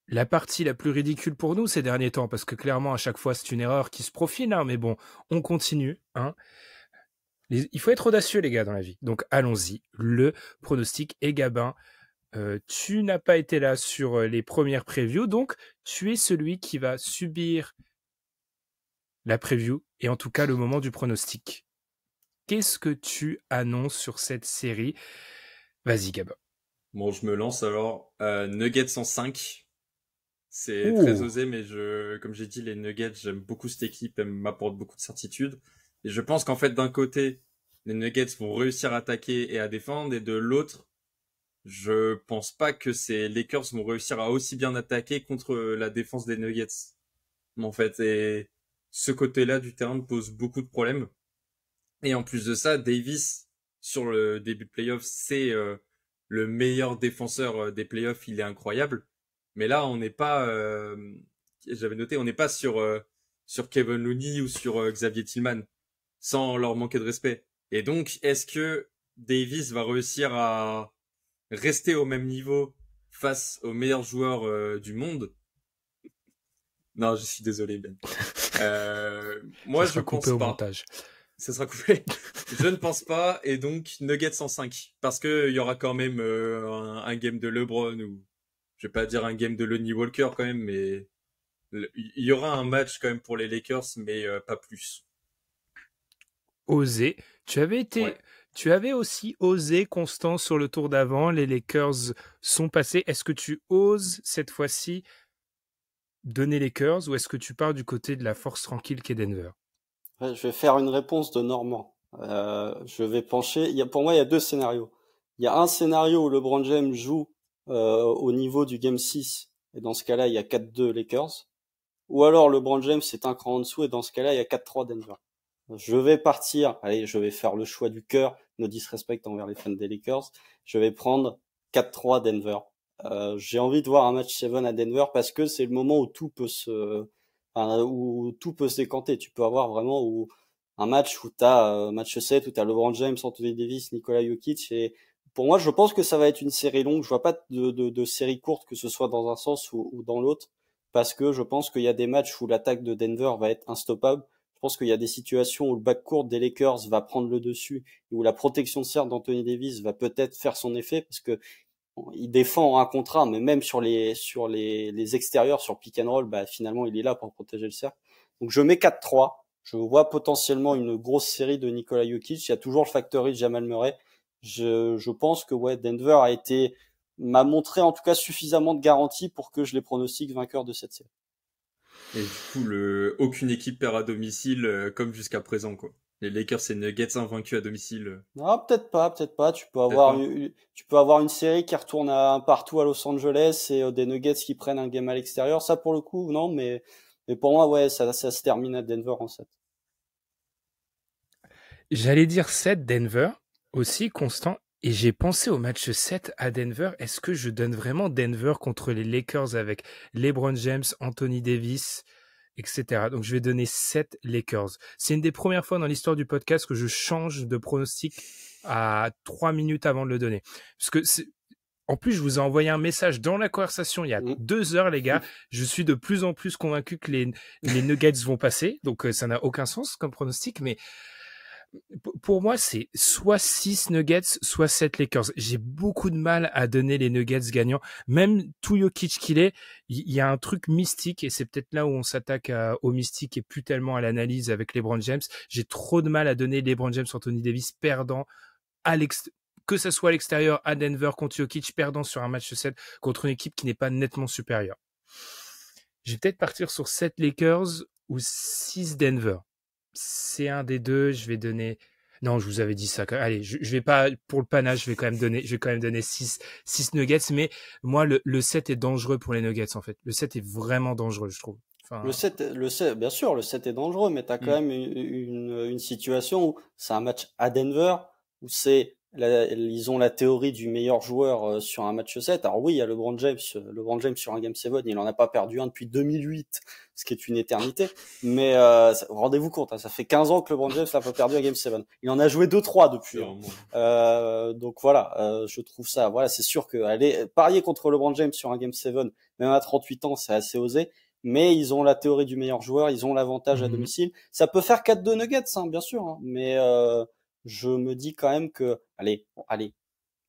La partie la plus ridicule pour nous ces derniers temps, parce que clairement, à chaque fois, c'est une erreur qui se profile, hein, mais bon, on continue, hein. Il faut être audacieux, les gars, dans la vie. Donc, allons-y. Le pronostic est Gabin. Tu n'as pas été là sur les premières previews, donc tu es celui qui va subir la preview et en tout cas le moment du pronostic. Qu'est-ce que tu annonces sur cette série? Vas-y, Gabin. Bon, je me lance alors. Nuggets en 5. C'est Ouh. très osé, mais comme j'ai dit, les Nuggets, j'aime beaucoup cette équipe, elle m'apporte beaucoup de certitude. Et je pense qu'en fait, d'un côté, les Nuggets vont réussir à attaquer et à défendre, et de l'autre, je pense pas que ces Lakers vont réussir à aussi bien attaquer contre la défense des Nuggets. En fait, et ce côté-là du terrain me pose beaucoup de problèmes. Et en plus de ça, Davis, sur le début de playoff, c'est le meilleur défenseur des playoffs, il est incroyable. Mais là, on n'est pas, j'avais noté, on n'est pas sur Kevin Looney ou sur Xavier Tillman, sans leur manquer de respect. Et donc, est-ce que Davis va réussir à rester au même niveau face aux meilleurs joueurs du monde? Non, je suis désolé, Ben. Moi, ça sera je coupé pense au pas. montage. Ça sera coupé. Je ne pense pas, et donc Nuggets en 5. Parce que il y aura quand même un game de LeBron, ou je vais pas dire un game de Lonnie Walker quand même, mais il y aura un match quand même pour les Lakers, mais pas plus. Osé. Ouais. Tu avais aussi osé, Constant, sur le tour d'avant. Les Lakers sont passés. Est-ce que tu oses cette fois-ci donner Lakers ou est-ce que tu pars du côté de la force tranquille qu'est Denver? Ouais, je vais faire une réponse de Normand. Je vais pencher. Pour moi, il y a deux scénarios. Il y a un scénario où LeBron James joue au niveau du Game 6, et dans ce cas-là, il y a 4-2 Lakers. Ou alors LeBron James est un cran en dessous, et dans ce cas-là, il y a 4-3 Denver. Je vais partir. Allez, je vais faire le choix du cœur. No disrespect envers les fans des Lakers. Je vais prendre 4-3 Denver. J'ai envie de voir un match 7 à Denver parce que c'est le moment où tout peut se décanter. Tu peux avoir vraiment un match où t'as match 7 où t'as LeBron James, Anthony Davis, Nikola Jokic, et pour moi, je pense que ça va être une série longue. Je vois pas de série courte, que ce soit dans un sens ou dans l'autre, parce que je pense qu'il y a des matchs où l'attaque de Denver va être instoppable. Je pense qu'il y a des situations où le backcourt des Lakers va prendre le dessus et où la protection de cercle d'Anthony Davis va peut-être faire son effet, parce que il défend un contrat, mais même sur les extérieurs, sur pick and roll, bah finalement il est là pour protéger le cercle. Donc je mets 4-3. Je vois potentiellement une grosse série de Nikola Jokic. Il y a toujours le facteur Jamal Murray. Je pense que ouais, Denver m'a montré en tout cas suffisamment de garanties pour que je les pronostique vainqueurs de cette série. Et du coup, aucune équipe perd à domicile comme jusqu'à présent, quoi. Les Lakers et Nuggets invaincus à domicile. Ah, peut-être pas. Tu peux Peut-être avoir une série qui retourne partout à Los Angeles et des Nuggets qui prennent un game à l'extérieur. Ça, pour le coup, non, mais pour moi, ouais, ça se termine à Denver en 7. J'allais dire 7 Denver, aussi, Constant. Et j'ai pensé au match 7 à Denver. Est-ce que je donne vraiment Denver contre les Lakers avec LeBron James, Anthony Davis, etc. Donc je vais donner 7 Lakers. C'est une des premières fois dans l'histoire du podcast que je change de pronostic à 3 minutes avant de le donner. Parce que en plus, je vous ai envoyé un message dans la conversation il y a 2 heures, les gars. Je suis de plus en plus convaincu que les Nuggets vont passer. Donc ça n'a aucun sens comme pronostic, mais pour moi, c'est soit 6 Nuggets, soit 7 Lakers. J'ai beaucoup de mal à donner les Nuggets gagnants. Même tout Jokic qu'il est, il y a un truc mystique, et c'est peut-être là où on s'attaque au mystique et plus tellement à l'analyse avec LeBron James. J'ai trop de mal à donner LeBron James, Anthony Davis perdant que ça soit à l'extérieur, à Denver, contre Jokic, perdant sur un match 7 contre une équipe qui n'est pas nettement supérieure. Je vais peut-être partir sur 7 Lakers ou 6 Denver. C'est un des deux, je vais donner... Non, je vous avais dit ça. Allez, je vais pas, pour le panache, je vais quand même donner 6 Nuggets, mais moi, le 7 est dangereux pour les Nuggets, en fait. Le 7 est vraiment dangereux, je trouve. Enfin... Le 7, bien sûr, le 7 est dangereux, mais t'as quand même une situation où c'est un match à Denver, où ils ont la théorie du meilleur joueur sur un match 7. Alors oui, il y a LeBron James sur un Game 7, il en a pas perdu un depuis 2008, ce qui est une éternité. Mais rendez-vous compte, hein, ça fait 15 ans que LeBron James n'a pas perdu un Game 7. Il en a joué 2-3 depuis. Donc voilà, je trouve ça. Voilà, c'est sûr que aller parier contre LeBron James sur un Game 7, même à 38 ans, c'est assez osé. Mais ils ont la théorie du meilleur joueur, ils ont l'avantage à domicile. Ça peut faire 4-2 Nuggets, hein, bien sûr, hein, mais je me dis quand même que, allez,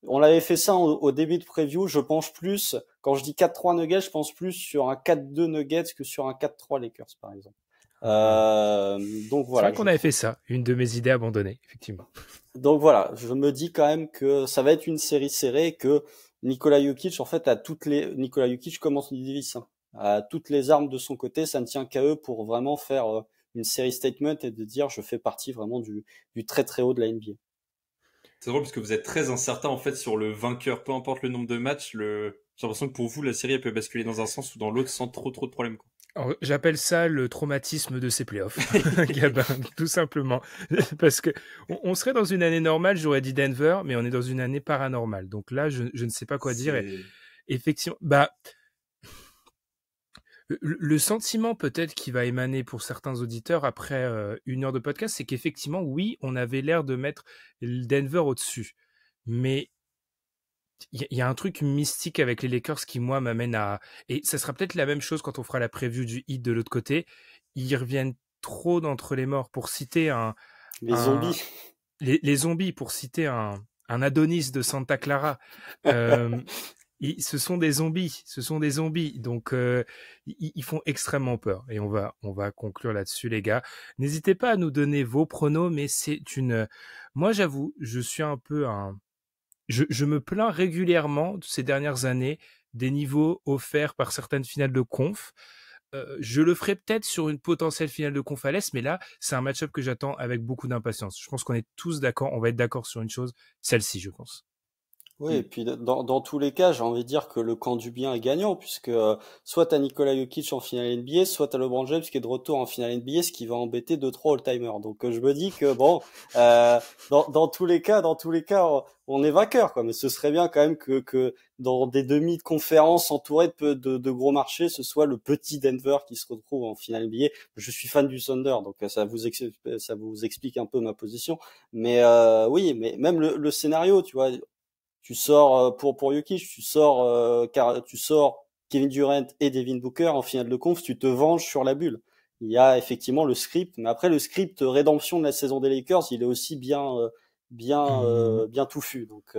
on l'avait fait ça au début de preview, je penche plus, quand je dis 4-3 Nuggets, je pense plus sur un 4-2 Nuggets que sur un 4-3 Lakers, par exemple. Donc voilà. C'est vrai qu'on avait fait ça, une de mes idées abandonnées, effectivement. Donc voilà, je me dis quand même que ça va être une série serrée, que Nikola Jokic, en fait, Nikola Jokic comme Anthony Davis, hein, à toutes les armes de son côté, ça ne tient qu'à eux pour vraiment faire une série statement et de dire je fais partie vraiment du très très haut de la NBA. C'est drôle parce que vous êtes très incertain en fait sur le vainqueur, peu importe le nombre de matchs. J'ai l'impression que pour vous la série elle peut basculer dans un sens ou dans l'autre sans trop de problèmes, quoi. Alors, j'appelle ça le traumatisme de ces playoffs, Gabin, tout simplement. Parce que on serait dans une année normale, j'aurais dit Denver, mais on est dans une année paranormale. Donc là, je ne sais pas quoi dire. Et, effectivement, le sentiment peut-être qui va émaner pour certains auditeurs après une heure de podcast, c'est qu'effectivement, oui, on avait l'air de mettre Denver au-dessus. Mais il y a un truc mystique avec les Lakers qui, moi, m'amène à... Et ça sera peut-être la même chose quand on fera la preview du Heat de l'autre côté. Ils reviennent trop d'entre les morts. Pour citer zombies. Les zombies, pour citer un Adonis de Santa Clara. Ce sont des zombies. Donc, ils font extrêmement peur. Et on va conclure là-dessus, les gars. N'hésitez pas à nous donner vos pronos, mais moi, j'avoue, je suis un peu Je me plains régulièrement ces dernières années des niveaux offerts par certaines finales de conf. Je le ferai peut-être sur une potentielle finale de conf à l'Est, mais là, c'est un match-up que j'attends avec beaucoup d'impatience. Je pense qu'on est tous d'accord, on va être d'accord sur une chose, celle-ci, je pense. Oui, et puis dans tous les cas, j'ai envie de dire que le camp du bien est gagnant, puisque soit t'as Nikola Jokic en finale NBA, soit t'as LeBron James qui est de retour en finale NBA, ce qui va embêter 2-3 all-timers. Donc je me dis que bon, dans tous les cas, on est vainqueur, quoi. Mais ce serait bien quand même que dans des demi de conférence entourés de gros marchés, ce soit le petit Denver qui se retrouve en finale NBA. Je suis fan du Thunder, donc ça vous explique un peu ma position. Mais oui, mais même le scénario, tu vois. Tu sors pour Jokic, tu sors Kevin Durant et Devin Booker en finale de conf, tu te venges sur la bulle. Il y a effectivement le script, mais après le script rédemption de la saison des Lakers, il est aussi bien touffu. Donc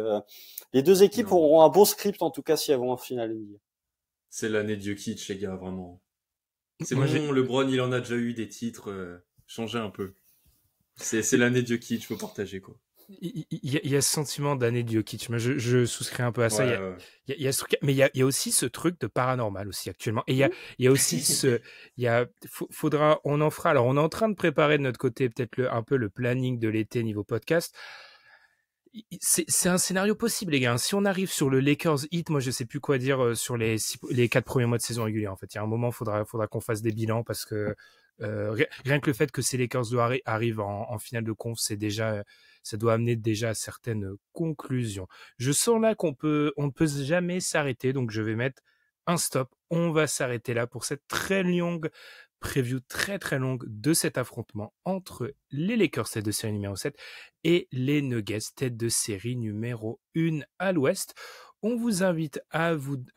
les deux équipes auront un bon script en tout cas si elles vont en finale NBA. C'est l'année de Jokic, les gars, vraiment. C'est bon, LeBron, il en a déjà eu des titres, changez un peu. C'est l'année de Jokic, faut partager, quoi. Il y a ce sentiment d'année de Jokic. Je souscris un peu à ça. Mais il y a aussi ce truc de paranormal aussi actuellement. Et il y a aussi on en fera. Alors, on est en train de préparer de notre côté peut-être un peu le planning de l'été niveau podcast. C'est un scénario possible, les gars. Si on arrive sur le Lakers Heat, moi, je sais plus quoi dire sur les 4 premiers mois de saison régulière. En fait, il y a un moment, faudra qu'on fasse des bilans parce que rien que le fait que ces Lakers arrivent en finale de conf, ça doit amener déjà certaines conclusions. Je sens là on ne peut jamais s'arrêter, donc je vais mettre un stop. On va s'arrêter là pour cette très longue preview, très très longue de cet affrontement entre les Lakers tête de série numéro 7 et les Nuggets tête de série numéro 1 à l'ouest. On vous invite à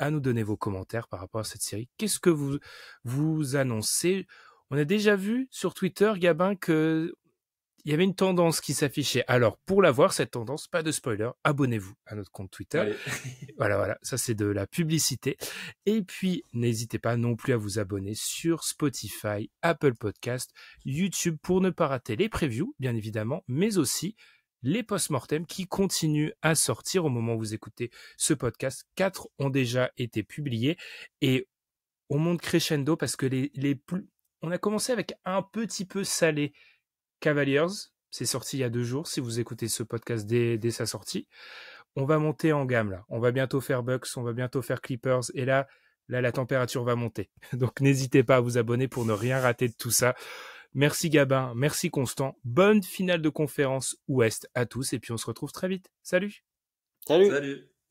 nous donner vos commentaires par rapport à cette série. Qu'est-ce que vous annoncez? On a déjà vu sur Twitter, Gabin, que il y avait une tendance qui s'affichait. Alors, pour la voir, cette tendance, pas de spoiler, abonnez-vous à notre compte Twitter. Allez. Voilà, ça c'est de la publicité. Et puis, n'hésitez pas non plus à vous abonner sur Spotify, Apple Podcast, YouTube pour ne pas rater les previews, bien évidemment, mais aussi les post-mortem qui continuent à sortir au moment où vous écoutez ce podcast. 4 ont déjà été publiés et on monte crescendo parce que on a commencé avec un petit peu salé Cavaliers. C'est sorti il y a 2 jours si vous écoutez ce podcast dès sa sortie. On va monter en gamme là. On va bientôt faire Bucks, on va bientôt faire Clippers et là la température va monter. Donc n'hésitez pas à vous abonner pour ne rien rater de tout ça. Merci Gabin, merci Constant. Bonne finale de conférence Ouest à tous et puis on se retrouve très vite. Salut. Salut. Salut.